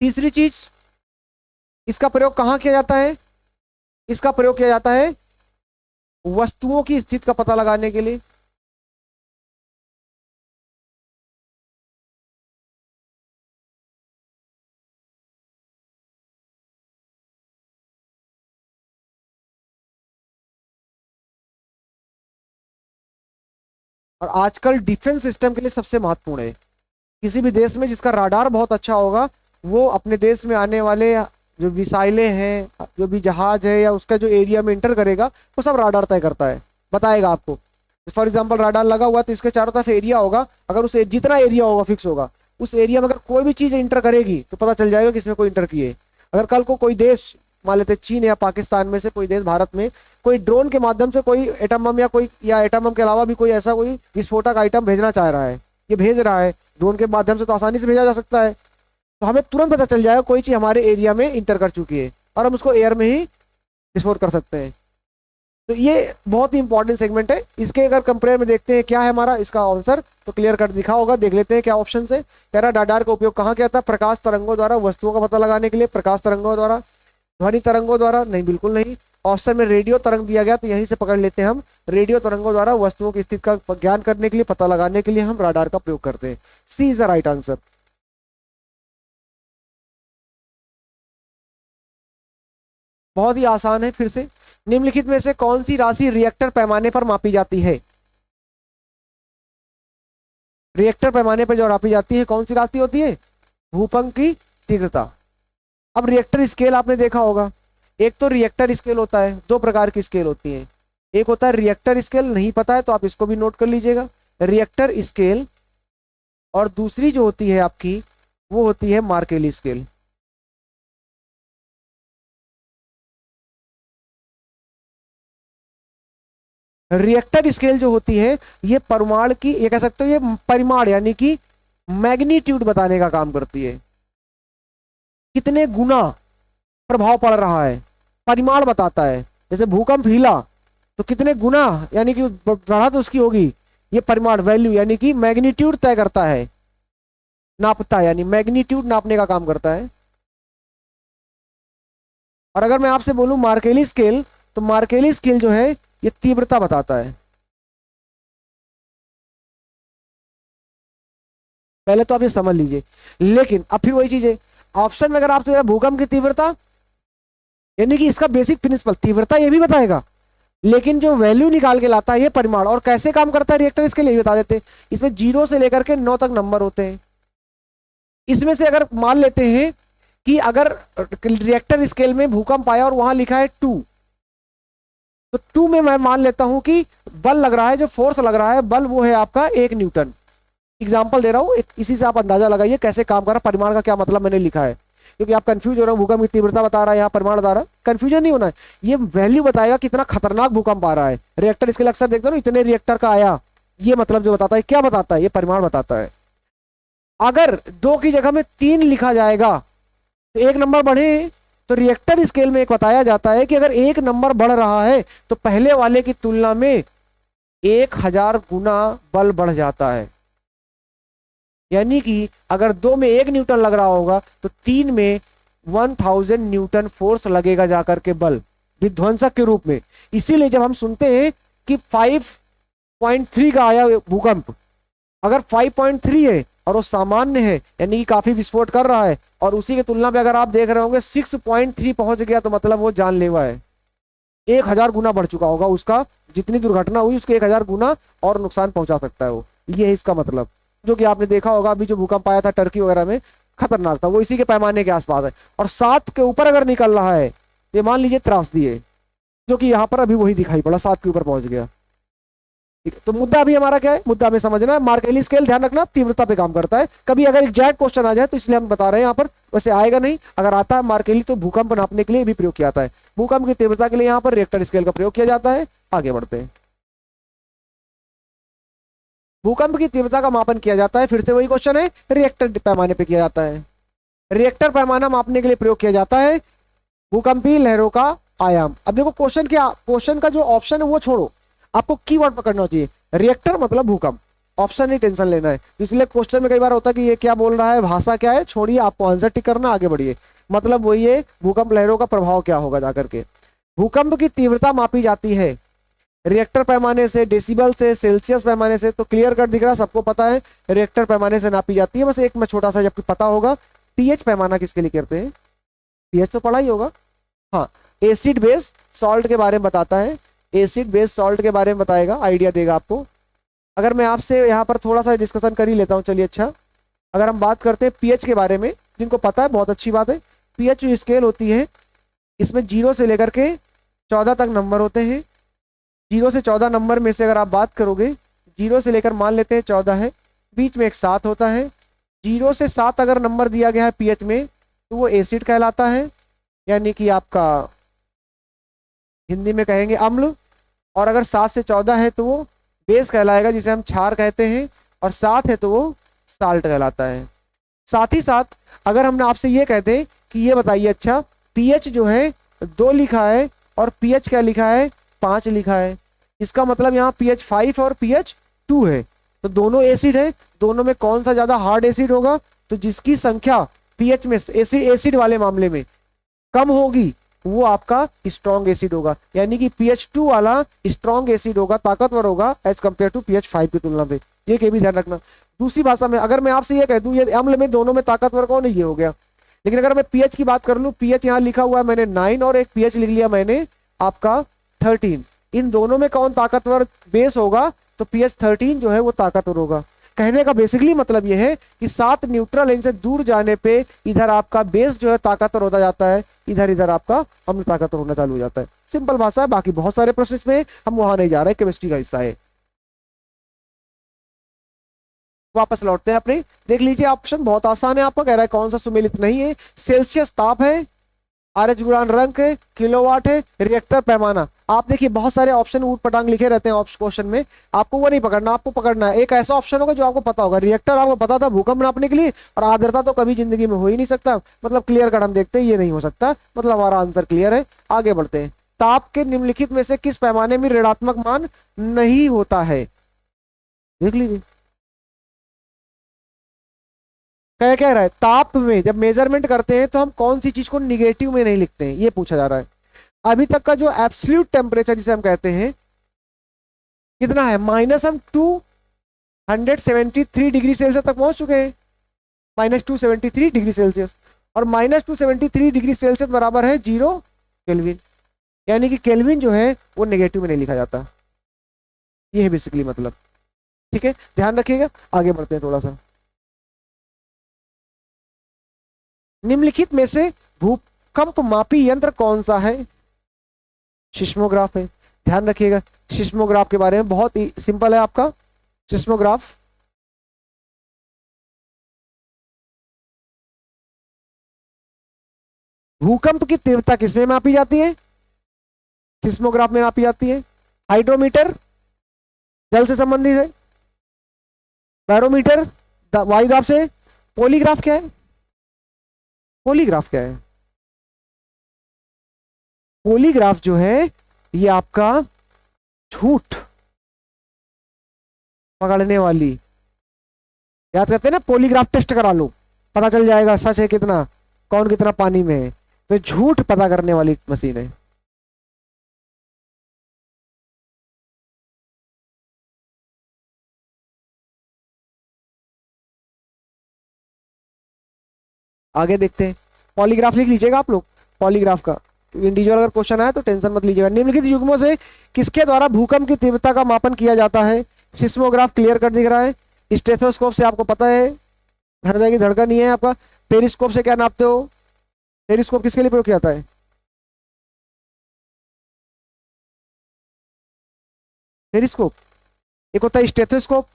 तीसरी चीज, इसका प्रयोग कहाँ किया जाता है? इसका प्रयोग किया जाता है वस्तुओं की स्थिति का पता लगाने के लिए। और आजकल डिफेंस सिस्टम के लिए सबसे महत्वपूर्ण है। किसी भी देश में जिसका राडार बहुत अच्छा होगा, वो अपने देश में आने वाले जो मिसाइलें हैं, जो भी जहाज है या उसका जो एरिया में इंटर करेगा, वो सब राडार तय करता है, बताएगा आपको। फॉर एग्जांपल राडार लगा हुआ तो इसके चारों तरफ एरिया होगा, अगर उस जितना एरिया होगा फिक्स होगा, उस एरिया में अगर कोई भी चीज इंटर करेगी तो पता चल जाएगा कि इसमें कोई इंटर किए। अगर कल को कोई देश, मान लेते चीन या पाकिस्तान में से कोई देश भारत में कोई ड्रोन के माध्यम से कोई एटम बम या एटम बम के अलावा भी कोई ऐसा कोई विस्फोटक आइटम भेजना चाह रहा है, ये भेज रहा है ड्रोन के माध्यम से, तो आसानी से भेजा जा सकता है, तो हमें तुरंत पता चल जाएगा कोई चीज हमारे एरिया में इंटर कर चुकी है और हम उसको एयर में ही विस्फोट कर सकते हैं। तो ये बहुत ही इंपॉर्टेंट सेगमेंट है। इसके अगर कंपेयर में देखते हैं क्या है हमारा इसका आंसर, तो क्लियर कट दिखा होगा, देख लेते हैं क्या ऑप्शन है। कह रहा डाडार का उपयोग कहाँ किया था? प्रकाश तरंगों द्वारा वस्तुओं का पता लगाने के लिए। प्रकाश तरंगों द्वारा, ध्वनि तरंगों द्वारा, नहीं बिल्कुल नहीं। ऑप्शन में रेडियो तरंग दिया गया, तो यहीं से पकड़ लेते हैं हम। रेडियो तरंगों द्वारा वस्तुओं की स्थिति का ज्ञान करने के लिए, पता लगाने के लिए हम राडार का प्रयोग करते हैं। सी इज द राइट आंसर। बहुत ही आसान है। फिर से, निम्नलिखित में से कौन सी राशि रिएक्टर पैमाने पर मापी जाती है? रिएक्टर पैमाने पर जो मापी जाती है कौन सी राशि होती है? भूकंप की तीव्रता। अब रिएक्टर स्केल आपने देखा होगा, एक तो रिएक्टर स्केल होता है, दो प्रकार की स्केल होती है। एक होता है रिएक्टर स्केल, नहीं पता है तो आप इसको भी नोट कर लीजिएगा, रिएक्टर स्केल। और दूसरी जो होती है आपकी, वो होती है मार्केली स्केल। रिएक्टर स्केल जो होती है, ये परमाणु की, ये कह सकते हो ये परिमाण यानी कि मैग्नीट्यूड बताने का काम करती है। कितने गुना प्रभाव पड़ रहा है, परिमाण बताता है। जैसे भूकंप हिला तो कितने गुना यानी कि बढ़त उसकी होगी, ये परिमाण वैल्यू यानी कि मैग्नीट्यूड तय करता है, नापता है, यानी मैग्नीट्यूड नापने का काम करता है। और अगर मैं आपसे बोलूं मार्केली स्केल, तो मार्केली स्केल जो है ये तीव्रता बताता है। पहले तो आप ये समझ लीजिए, लेकिन अब फिर वही चीज है, ऑप्शन में अगर आपसे भूकंप की तीव्रता यानी कि इसका बेसिक प्रिंसिपल तीव्रता ये भी बताएगा, लेकिन जो वैल्यू निकाल के लाता है ये परिमाण। और कैसे काम करता है रिएक्टर, इसके लिए बता देते हैं। इसमें 0 से लेकर के 9 तक नंबर होते हैं। इसमें से अगर मान लेते हैं कि अगर रिएक्टर स्केल में भूकंप आया और वहां लिखा है 2, तो 2 में मैं मान लेता हूं कि बल लग रहा है, जो फोर्स लग रहा है बल, वो है आपका 1 न्यूटन। एग्जाम्पल दे रहा हूं, इसी से आप अंदाजा लगाइए कैसे काम कर रहा है, परिमाण का क्या मतलब मैंने लिखा है, क्योंकि आप कंफ्यूज हो रहे हो, भूकंप की तीव्रता बता रहा है, यहाँ परिमाण बता रहा है। कंफ्यूजन नहीं होना है, ये वैल्यू बताएगा कितना खतरनाक भूकंप आ रहा है। रिएक्टर स्केल अक्सर देखते हो ना, इतने रिएक्टर का आया, ये मतलब जो बताता है, क्या बताता है, ये परिमाण बताता है। अगर 2 की जगह में 3 लिखा जाएगा तो 1 नंबर बढ़े, तो रिएक्टर स्केल में एक बताया जाता है कि अगर 1 नंबर बढ़ रहा है तो पहले वाले की तुलना में 1000 गुना बल बढ़ जाता है। यानी कि अगर 2 में 1 न्यूटन लग रहा होगा तो 3 में 1000 न्यूटन फोर्स लगेगा जाकर के बल, विध्वंसक के रूप में। इसीलिए जब हम सुनते हैं कि 5.3 का आया भूकंप, अगर 5.3 है और वो सामान्य है यानी कि काफी विस्फोट कर रहा है, और उसी की तुलना में अगर आप देख रहे होंगे 6.3 पहुंच गया, तो मतलब वो जानलेवा है। 1000 गुना बढ़ चुका होगा उसका, जितनी दुर्घटना हुई उसके 1000 गुना और नुकसान पहुंचा सकता है वो, ये है इसका मतलब। जो कि आपने देखा होगा अभी जो भूकंप आया था टर्की वगैरह में, खतरनाक था, वो इसी के पैमाने के आसपास है। और 7 के ऊपर अगर निकल रहा है, ये मान लीजिए त्रासदी है, जो कि यहाँ पर अभी वही दिखाई पड़ा, 7 के ऊपर पहुंच गया। ठीक है, तो मुद्दा अभी हमारा क्या है, मुद्दा हमें समझना है मार्केली स्केल, ध्यान रखना तीव्रता पे काम करता है। कभी अगर एग्जैक्ट क्वेश्चन आ जाए तो इसलिए हम बता रहे हैं यहाँ पर, वैसे आएगा नहीं। अगर आता है मार्केली तो भूकंप नापने के लिए भी प्रयोग किया जाता है। भूकंप की तीव्रता के लिए यहाँ पर रिएक्टर स्केल का प्रयोग किया जाता है। आगे बढ़ते हैं, भूकंप की तीव्रता का मापन किया जाता है, फिर से वही क्वेश्चन है, रिएक्टर पैमाने पे किया जाता है। रिएक्टर पैमाना मापने के लिए प्रयोग किया जाता है भूकंपीय लहरों का आयाम। अब देखो क्वेश्चन का जो ऑप्शन है वो छोड़ो, आपको कीवर्ड पकड़ना चाहिए। रिएक्टर मतलब भूकंप ऑप्शन नहीं टेंशन लेना है। इसलिए क्वेश्चन में कई बार होता है कि ये क्या बोल रहा है, भाषा क्या है, छोड़िए, आपको आंसर टिक करना, आगे बढ़िए। मतलब वही है, भूकंप लहरों का प्रभाव क्या होगा जाकर के। भूकंप की तीव्रता मापी जाती है रिएक्टर पैमाने से, डेसिबल से, सेल्सियस पैमाने से। तो क्लियर कट दिख रहा है, सबको पता है रिएक्टर पैमाने से नापी जाती है। बस एक में छोटा सा जबकि पता होगा, पीएच पैमाना किसके लिए करते हैं, पीएच तो पढ़ा ही होगा। हाँ, एसिड बेस सॉल्ट के बारे में बताता है, एसिड बेस सॉल्ट के बारे में बताएगा, आइडिया देगा आपको। अगर मैं आपसे यहाँ पर थोड़ा सा डिस्कशन कर ही लेता हूँ, चलिए। अच्छा, अगर हम बात करते हैं पीएच के बारे में, जिनको पता है बहुत अच्छी बात है। पीएच जो स्केल होती है, इसमें 0 से लेकर के 14 तक नंबर होते हैं। 0 से 14 नंबर में से अगर आप बात करोगे, 0 से लेकर मान लेते हैं 14 है, बीच में एक 7 होता है। 0 से 7 अगर नंबर दिया गया है पीएच में, तो वो एसिड कहलाता है, यानी कि आपका हिंदी में कहेंगे अम्ल। और अगर 7 से 14 है तो वो बेस कहलाएगा, जिसे हम क्षार कहते हैं। और 7 है तो वो साल्ट कहलाता है। साथ ही साथ अगर हमने आपसे ये कहते कि ये बताइए, अच्छा पीएच जो है 2 लिखा है और पीएच क्या लिखा है, 5 लिखा है, इसका मतलब यहाँ पीएच 5 और पीएच 2 है, तो दोनों एसिड है। दोनों में कौन सा ज्यादा हार्ड एसिड होगा, तो जिसकी संख्या पीएच में एसिड वाले मामले में कम होगी वो आपका स्ट्रॉन्ग एसिड होगा। यानी कि पीएच 2 वाला स्ट्रॉन्ग एसिड होगा, ताकतवर होगा एज कंपेयर टू पीएच 5 की तुलना में। ये भी ध्यान रखना। दूसरी भाषा में अगर मैं आपसे ये कह दूं, ये अम्ल में दोनों में ताकतवर कौन है, ये हो गया। लेकिन अगर मैं पीएच की बात कर लूं, पीएच यहाँ लिखा हुआ है मैंने 9 और एक पीएच लिख लिया मैंने आपका 13, इन दोनों में कौन ताकतवर बेस होगा, तो पीएच 13 जो है वो ताकतवर होगा। कहने का बेसिकली मतलब यह है कि 7 न्यूट्रल लाइन से दूर जाने पे इधर आपका बेस जो है ताकतवर होता जाता है, इधर आपका अम्ल ताकतवर होना चालू हो जाता है। सिंपल भाषा है, बाकी बहुत सारे प्रश्न इसमें, हम वहां नहीं जा रहे, केमिस्ट्री का हिस्सा है। वापस लौटते हैं अपने, देख लीजिए ऑप्शन बहुत आसान है। आपका कह रहा है कौन सा सुमेलित नहीं है, सेल्सियस ताप है, आरएच गुणान रंक है, किलोवाट है, रिएक्टर पैमाना। आप देखिए बहुत सारे ऑप्शन ऊट पटांग लिखे रहते हैं क्वेश्चन में, आपको वो नहीं पकड़ना, आपको पकड़ना है एक ऐसा ऑप्शन होगा जो आपको पता होगा। रिएक्टर आपको पता था भूकंप नापने के लिए, और आर्द्रता तो कभी जिंदगी में हो ही नहीं सकता, मतलब क्लियर कट हम देखते हैं ये नहीं हो सकता, मतलब हमारा आंसर क्लियर है। आगे बढ़ते हैं। ताप के निम्नलिखित में से किस पैमाने में ऋणात्मक मान नहीं होता है, देख लीजिए। क्या कह रहा है, ताप में जब मेजरमेंट करते हैं तो हम कौन सी चीज को निगेटिव में नहीं लिखते हैं, ये पूछा जा रहा है। अभी तक का जो एब्सोल्यूट टेम्परेचर जिसे हम कहते हैं कितना है, माइनस हम 273 डिग्री सेल्सियस तक पहुंच चुके हैं, -273 डिग्री सेल्सियस। और -273 डिग्री सेल्सियस बराबर है 0 केल्विन, यानी कि केल्विन जो है वो नेगेटिव में नहीं लिखा जाता। ये है बेसिकली मतलब, ठीक है, ध्यान रखिएगा। आगे बढ़ते हैं थोड़ा सा। निम्नलिखित में से भूकंप मापी यंत्र कौन सा है, सिस्मोग्राफ है। ध्यान रखिएगा सिस्मोग्राफ के बारे में, बहुत ही सिंपल है आपका सिस्मोग्राफ। भूकंप की तीव्रता किसमें मापी जाती है, सिस्मोग्राफ में मापी जाती है। हाइड्रोमीटर जल से संबंधित है, बैरोमीटर वायु दाब से। पॉलीग्राफ क्या है, पॉलीग्राफ क्या है, पॉलीग्राफ जो है ये आपका झूठ पकड़ने वाली, याद करते हैं ना, पॉलीग्राफ टेस्ट करा लो पता चल जाएगा सच है कितना, कौन कितना पानी में है, तो झूठ पता करने वाली मशीन है। आगे देखते हैं, पॉलीग्राफ लिख लीजिएगा आप लोग, पॉलीग्राफ का इंडिविजुअल अगर क्वेश्चन आया तो टेंशन मत लीजिएगा। निम्नलिखित युग्मों से किसके द्वारा भूकंप की तीव्रता का मापन किया जाता है, सिस्मोग्राफ क्लियर कर दिख रहा है। स्टेथोस्कोप से आपको पता है हृदय की धड़कन ही है आपका। पेरिस्कोप से क्या नापते हो, पेरिस्कोप किसके लिए प्रयोग किया जाता है, पेरिस्कोप। एक होता है स्टेथोस्कोप,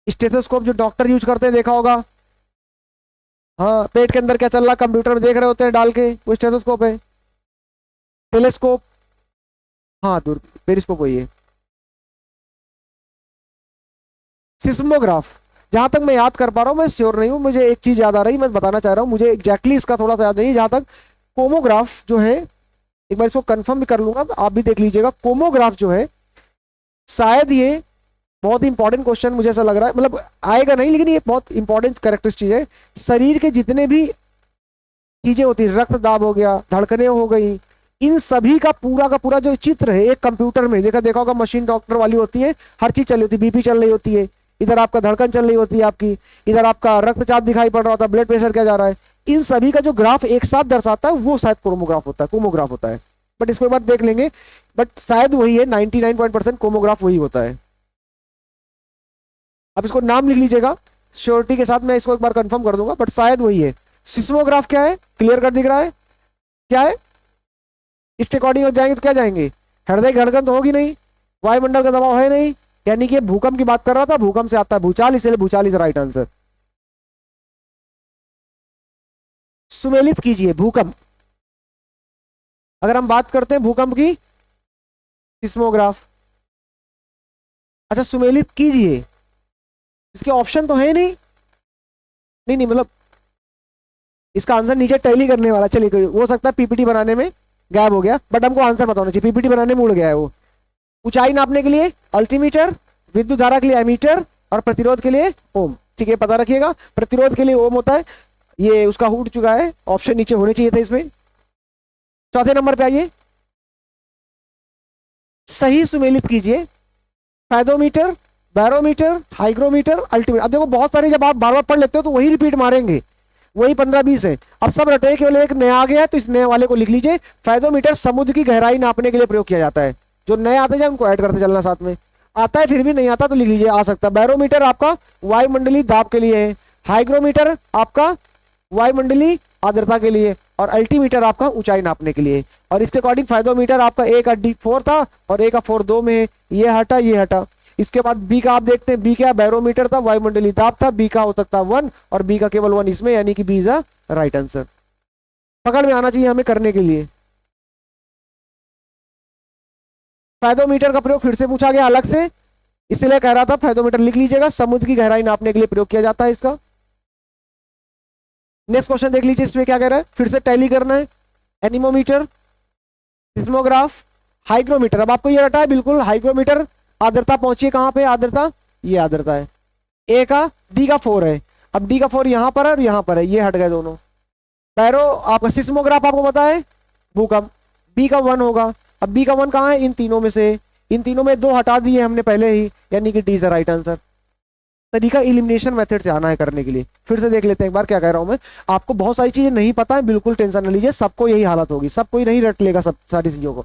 स्टेथोस्कोप जो डॉक्टर यूज करते हैं देखा होगा, हाँ पेट के अंदर क्या चल रहा कंप्यूटर में देख रहे होते हैं डाल के, वो स्टेथोस्कोप है। टेलीस्कोप, हाँ दूर, पेरिस्कोप वही है। सिस्मोग्राफ जहां तक मैं याद कर पा रहा हूं, मैं श्योर नहीं हूं, मुझे एक चीज याद आ रही, मैं बताना चाह रहा हूं, मुझे एग्जैक्टली इसका थोड़ा सा याद नहीं। जहां तक कोमोग्राफ जो है, एक बार इसको कंफर्म भी कर लूंगा, आप भी देख लीजिएगा। कोमोग्राफ जो है शायद ये बहुत इंपॉर्टेंट क्वेश्चन मुझे ऐसा लग रहा है, मतलब आएगा नहीं लेकिन ये बहुत इंपॉर्टेंट कैरेक्टरिस्टिक है। शरीर के जितने भी चीजें होती है, रक्त दाब हो गया, धड़कनें हो गई, इन सभी का पूरा जो चित्र है एक कंप्यूटर में देखा होगा, मशीन डॉक्टर वाली होती है, हर चीज चल रही होती है, बीपी चल रही होती है, इधर आपका धड़कन चल रही होती है आपकी, इधर आपका रक्तचाप दिखाई पड़ रहा होता है, ब्लड प्रेशर क्या जा रहा है, इन सभी का जो ग्राफ एक साथ दर्शाता है वो शायद कोमोग्राफ होता है। बट इसको एक बार देख लेंगे, बट शायद वही है, 99% कोमोग्राफ वही होता है। अब इसको नाम लिख लीजिएगा, श्योरिटी के साथ मैं इसको एक बार कंफर्म कर दूंगा, बट शायद वही है। सिस्मोग्राफ क्या है, क्लियर कर दिख रहा है क्या है, इसके अकॉर्डिंग जाएंगे तो क्या जाएंगे, हृदय की धड़कन तो होगी नहीं, वायुमंडल का दबाव है नहीं, यानी कि भूकंप की बात कर रहा था, भूकंप से आता है भूचाल, इसलिए भूचाल इज राइट आंसर। सुमेलित कीजिए भूकंप, अगर हम बात करते हैं भूकंप की, सिस्मोग्राफ। अच्छा सुमेलित कीजिए, इसके ऑप्शन तो है नहीं, नहीं मतलब इसका आंसर नीचे टैली करने वाला, चलिए कोई हो सकता है पीपीटी बनाने में गायब हो गया, बट हमको आंसर बताना चाहिए, पीपीटी बनाने में उड़ गया है वो। ऊंचाई नापने के लिए अल्टीमीटर, विद्युत धारा के लिए एमीटर, और प्रतिरोध के लिए ओम। ठीक है, पता रखिएगा, प्रतिरोध के लिए ओम होता है, ये उसका उठ चुका है, ऑप्शन नीचे होने चाहिए थे इसमें। चौथे नंबर पे आइए, सही सुमेलित कीजिए, फायदोमीटर, बैरोमीटर, हाइग्रोमीटर, अल्टीमीटर। अब देखो बहुत सारे जब आप बार बार पढ़ लेते हो तो वही रिपीट मारेंगे, वही 15-20 है। अब सब रटे, केवल एक नया आ गया है तो इस नए वाले को लिख लीजिए। फायदोमीटर समुद्र की गहराई नापने के लिए प्रयोग किया जाता है, जो नए आते जाए उनको ऐड करते चलना साथ में, आता है फिर भी नहीं आता तो लिख लीजिए, आ सकता है। बैरोमीटर आपका वायुमंडलीय दाब के लिए है, हाइग्रोमीटर आपका वायुमंडलीय आर्द्रता के लिए, और अल्टीमीटर आपका ऊंचाई नापने के लिए। और इसके अकॉर्डिंग फायदोमीटर आपका ए का D4 था और ए का 4 2 में है, ये हटा ये हटा। इसके बाद बी का आप देखते हैं, बी क्या बैरोमीटर था, वायुमंडलीय दाब था, बी का हो सकता है 1 और बी का केवल 1 इसमें, यानी कि B is a right answer. पकड़ में आना चाहिए हमें करने के लिए। फायदोमीटर का प्रयोग फिर से पूछा गया अलग से, इसलिए कह रहा था फायदोमीटर लिख लीजिएगा, समुद्र की गहराई नापने के लिए प्रयोग किया जाता है इसका। नेक्स्ट क्वेश्चन देख लीजिए, इसमें क्या कह रहा है, फिर से टैली करना है। Anemometer, seismograph, hygrometer. अब आपको ये रटा है बिल्कुल, हाइग्रोमीटर आर्द्रता पहुंची है कहां पे, आर्द्रता ये आर्द्रता है, ए का डी का 4 है, अब डी का 4 यहां पर है और यहां पर है, ये हट गए दोनों। पैरो आपका सिस्मोग्राफ आपको पता है भूकंप, बी का 1 होगा। अब बी का 1 कहां है, इन तीनों में से, इन तीनों में 2 हटा दिए हमने पहले ही, यानी कि D is the right answer. तरीका इलिमिनेशन मेथड से आना है करने के लिए। फिर से देख लेते हैं एक बार क्या कह रहा हूं मैं, आपको बहुत सारी चीजें नहीं पता है, बिल्कुल टेंशन न लीजिए, सबको यही हालत होगी, सब कोई नहीं रट लेगा सब सारी चीजों को।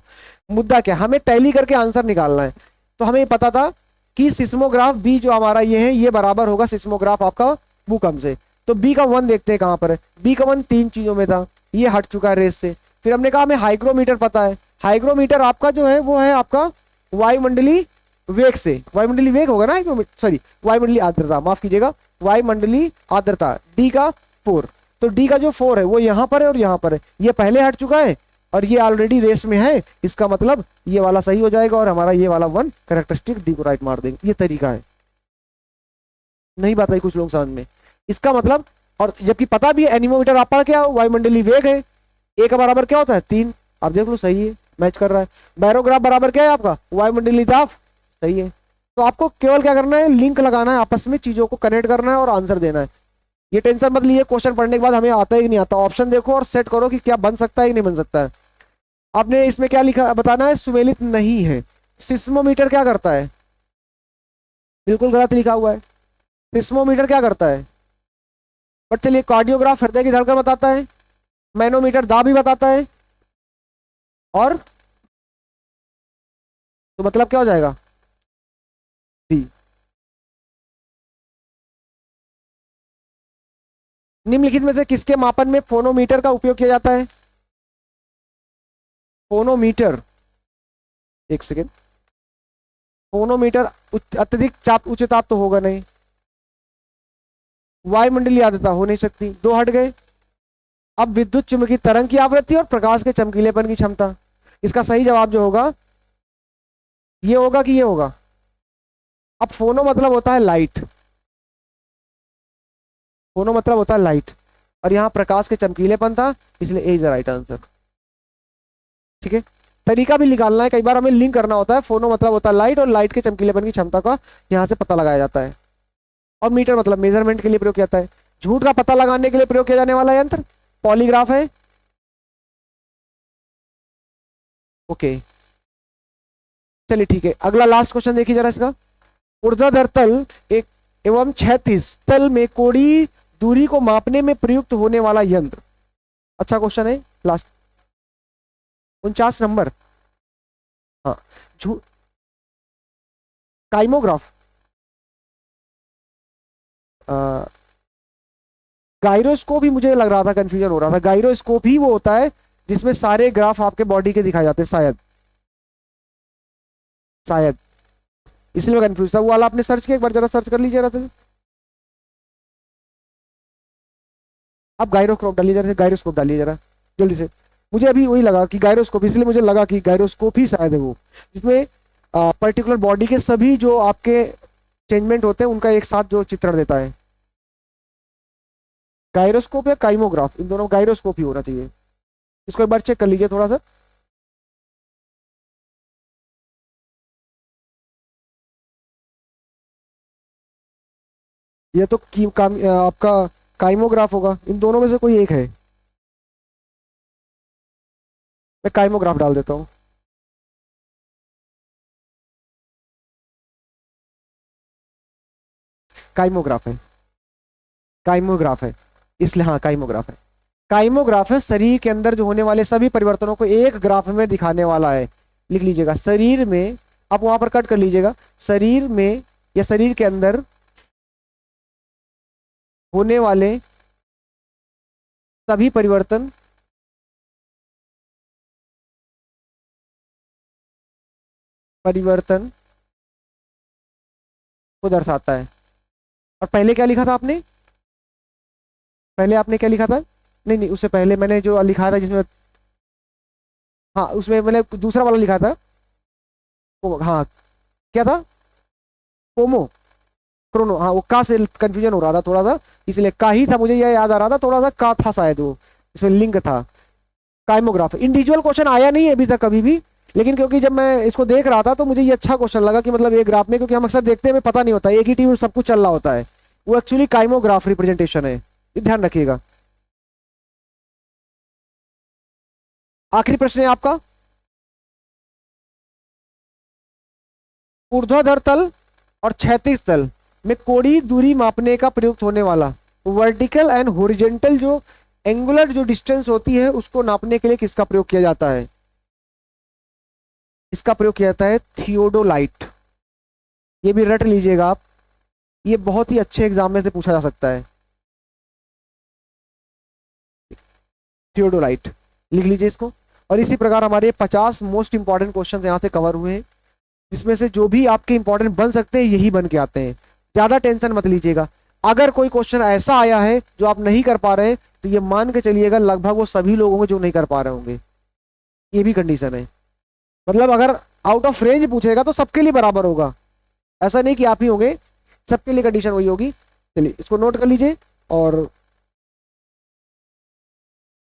मुद्दा क्या, हमें टैली करके आंसर निकालना है। तो हमें पता था कि सिस्मोग्राफ बी जो हमारा ये है, ये बराबर होगा सिस्मोग्राफ आपका भूकंप से। तो बी का 1 देखते हैं कहां पर है, बी का 1 3 चीजों में था, ये हट चुका है रेस से। फिर हमने कहा हमें हाइग्रोमीटर पता है, हाइग्रोमीटर आपका जो है वो है आपका वायुमंडलीय वेग से, वायुमंडलीय वेग होगा ना, सॉरी वायुमंडलीय आर्द्रता, माफ कीजिएगा, वायुमंडलीय आर्द्रता, डी का 4। तो डी का जो 4 है वो यहां पर है और यहां पर है, ये पहले हट चुका है और ये ऑलरेडी रेस में है, इसका मतलब ये वाला सही हो जाएगा और हमारा ये वाला 1 कैरेक्टरिस्टिक डी को राइट मार देंगे। ये तरीका है, नहीं बात आई कुछ लोग समझ में, इसका मतलब। और जबकि पता भी है एनीमोमीटर आपका क्या वायुमंडलीय वेग है, ए का बराबर क्या होता है 3, आप देख लो सही है, मैच कर रहा है। बैरोग्राफ बराबर क्या है आपका वायुमंडलीय दाब, सही है। तो आपको केवल क्या करना है, लिंक लगाना है आपस में, चीजों को कनेक्ट करना है और आंसर देना है। ये टेंशन मत लीजिए क्वेश्चन पढ़ने के बाद हमें आता है कि नहीं आता, ऑप्शन देखो और सेट करो कि क्या बन सकता है कि नहीं बन सकता है। आपने इसमें क्या लिखा बताना है, सुमेलित नहीं है। सिस्मोमीटर क्या करता है, बिल्कुल गलत लिखा हुआ है, सिस्मोमीटर क्या करता है। बट चलिए, कार्डियोग्राफ हृदय की धड़कन बताता है, मैनोमीटर दाब भी बताता है, और तो मतलब क्या हो जाएगा डी। निम्नलिखित में से किसके मापन में फोनोमीटर का उपयोग किया जाता है। फोनोमीटर, एक सेकेंड, फोनोमीटर अत्यधिक चाप उच्च ताप तो होगा नहीं, वायुमंडलीय आर्द्रता हो नहीं सकती, 2 हट गए। अब विद्युत चुम्बकीय तरंग की आवृत्ति और प्रकाश के चमकीलेपन की क्षमता, इसका सही जवाब जो होगा ये होगा कि ये होगा। अब फोनो मतलब होता है लाइट, फोनो मतलब होता है लाइट, और यहाँ प्रकाश के चमकीलेपन था, इसलिए ए इज द राइट आंसर। ठीक है, तरीका भी निकालना है, कई बार हमें लिंक करना होता है। फोनो मतलब होता है लाइट, और लाइट के चमकीलेपन की क्षमता का यहाँ से पता लगाया जाता है। और मीटर मतलब मेजरमेंट के लिए प्रयोग किया जाता है। झूठ का पता लगाने के लिए प्रयोग किया जाने वाला यंत्र पॉलीग्राफ है। ओके चलिए ठीक है, अगला लास्ट क्वेश्चन देखिए जरा इसका। ऊर्ध्वाधर तल एक एवं क्षैतिज तल में कोणीय दूरी को मापने में प्रयुक्त होने वाला यंत्र। अच्छा क्वेश्चन है लास्ट 49 नंबर। हाँ काइमोग्राफ, गायरोस्कोप ही मुझे लग रहा था, कंफ्यूजन हो रहा था। गायरोस्कोप ही वो होता है जिसमें सारे ग्राफ आपके बॉडी के दिखाए जाते हैं, शायद शायद इसलिए मैं कंफ्यूज था। वो वाला आपने सर्च किया, एक बार जरा सर्च कर लीजिए जरा। आप गायरोस्कोप डालिए जरा, गायरोस्कोप डालिए जरा जल्दी से। मुझे अभी वही लगा कि गायरोस्कोप, इसलिए मुझे लगा कि गायरोस्कोप ही शायद है वो, जिसमें पर्टिकुलर बॉडी के सभी जो आपके चेंजमेंट होते हैं उनका एक साथ जो चित्रण देता है। गायरोस्कोप या काइमोग्राफ, इन दोनों गायरोस्कोप ही होना चाहिए। इसको एक बार चेक कर लीजिए थोड़ा सा। ये तो आपका काइमोग्राफ होगा, इन दोनों में से कोई एक है। मैं काइमोग्राफ डाल देता हूँ। काइमोग्राफ है, काइमोग्राफ है, इसलिए हाँ काइमोग्राफ है। काइमोग्राफ है शरीर के अंदर जो होने वाले सभी परिवर्तनों को एक ग्राफ में दिखाने वाला है। लिख लीजिएगा शरीर में, आप वहां पर कट कर लीजिएगा, शरीर में या शरीर के अंदर होने वाले सभी परिवर्तन परिवर्तन को दर्शाता है। और पहले क्या लिखा था आपने, पहले आपने क्या लिखा था? नहीं नहीं, उससे पहले मैंने जो लिखा था जिसमें, हाँ उसमें मैंने दूसरा वाला लिखा था। हाँ क्या था? कोमो क्रोनो, हाँ वो का से कंफ्यूजन हो रहा था थोड़ा सा, इसलिए का ही था, मुझे यह याद आ रहा था थोड़ा सा, का था शायद वो, इसमें लिंक था। काइमोग्राफ इंडिविजुअल क्वेश्चन आया नहीं है अभी तक कभी भी, लेकिन क्योंकि जब मैं इसको देख रहा था तो मुझे ये अच्छा क्वेश्चन लगा कि मतलब एक ग्राफ में, क्योंकि हम अक्सर देखते हैं हमें पता नहीं होता एक ही टीम में सब कुछ चल रहा होता है, वो एक्चुअली काइमोग्राफ रिप्रेजेंटेशन है, ये ध्यान रखिएगा। आखिरी प्रश्न है आपका, ऊर्ध्वाधर तल और क्षैतिज तल में कोणीय दूरी मापने का प्रयुक्त होने वाला वर्टिकल एंड हॉरिजॉन्टल जो एंगुलर जो डिस्टेंस होती है उसको नापने के लिए किसका प्रयोग किया जाता है? इसका प्रयोग किया जाता है थियोडोलाइट। ये भी रट लीजिएगा आप, ये बहुत ही अच्छे एग्जाम में से पूछा जा सकता है। थियोडोलाइट लिख लीजिए इसको। और इसी प्रकार हमारे 50 मोस्ट इंपॉर्टेंट क्वेश्चन यहाँ से कवर हुए हैं, जिसमें से जो भी आपके इंपॉर्टेंट बन सकते हैं यही बन के आते हैं। ज्यादा टेंशन मत लीजिएगा, अगर कोई क्वेश्चन ऐसा आया है जो आप नहीं कर पा रहे हैं तो ये मान के चलिएगा लगभग वो सभी लोग होंगे जो नहीं कर पा रहे होंगे, ये भी कंडीशन है। मतलब अगर आउट ऑफ रेंज पूछेगा तो सबके लिए बराबर होगा, ऐसा नहीं कि आप ही होंगे, सबके लिए कंडीशन वही होगी। चलिए इसको नोट कर लीजिए, और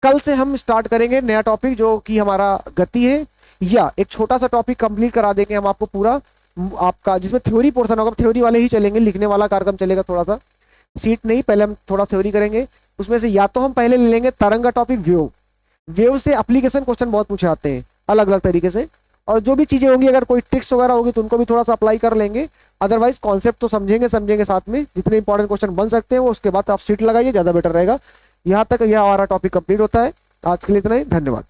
कल से हम स्टार्ट करेंगे नया टॉपिक जो कि हमारा गति है, या एक छोटा सा टॉपिक कंप्लीट करा देंगे हम आपको पूरा आपका, जिसमें थ्योरी पोर्शन होगा, थ्योरी वाले ही चलेंगे, लिखने वाला कार्यक्रम चलेगा थोड़ा सा, सीट नहीं, पहले हम थोड़ा थ्योरी करेंगे। उसमें से या तो हम पहले ले लेंगे तरंग का टॉपिक वेव, वेव से एप्लीकेशन क्वेश्चन बहुत पूछे आते हैं अलग अलग तरीके से, और जो भी चीजें होंगी अगर कोई ट्रिक्स वगैरह होगी तो उनको भी थोड़ा सा अप्लाई कर लेंगे। अदरवाइज कॉन्सेप्ट तो समझेंगे साथ में, जितने इंपॉर्टेंट क्वेश्चन बन सकते हैं वो, उसके बाद आप सीट लगाइए, ज्यादा बेटर रहेगा। यहाँ तक यह हमारा टॉपिक कंप्लीट होता है। आज के लिए इतना ही, धन्यवाद।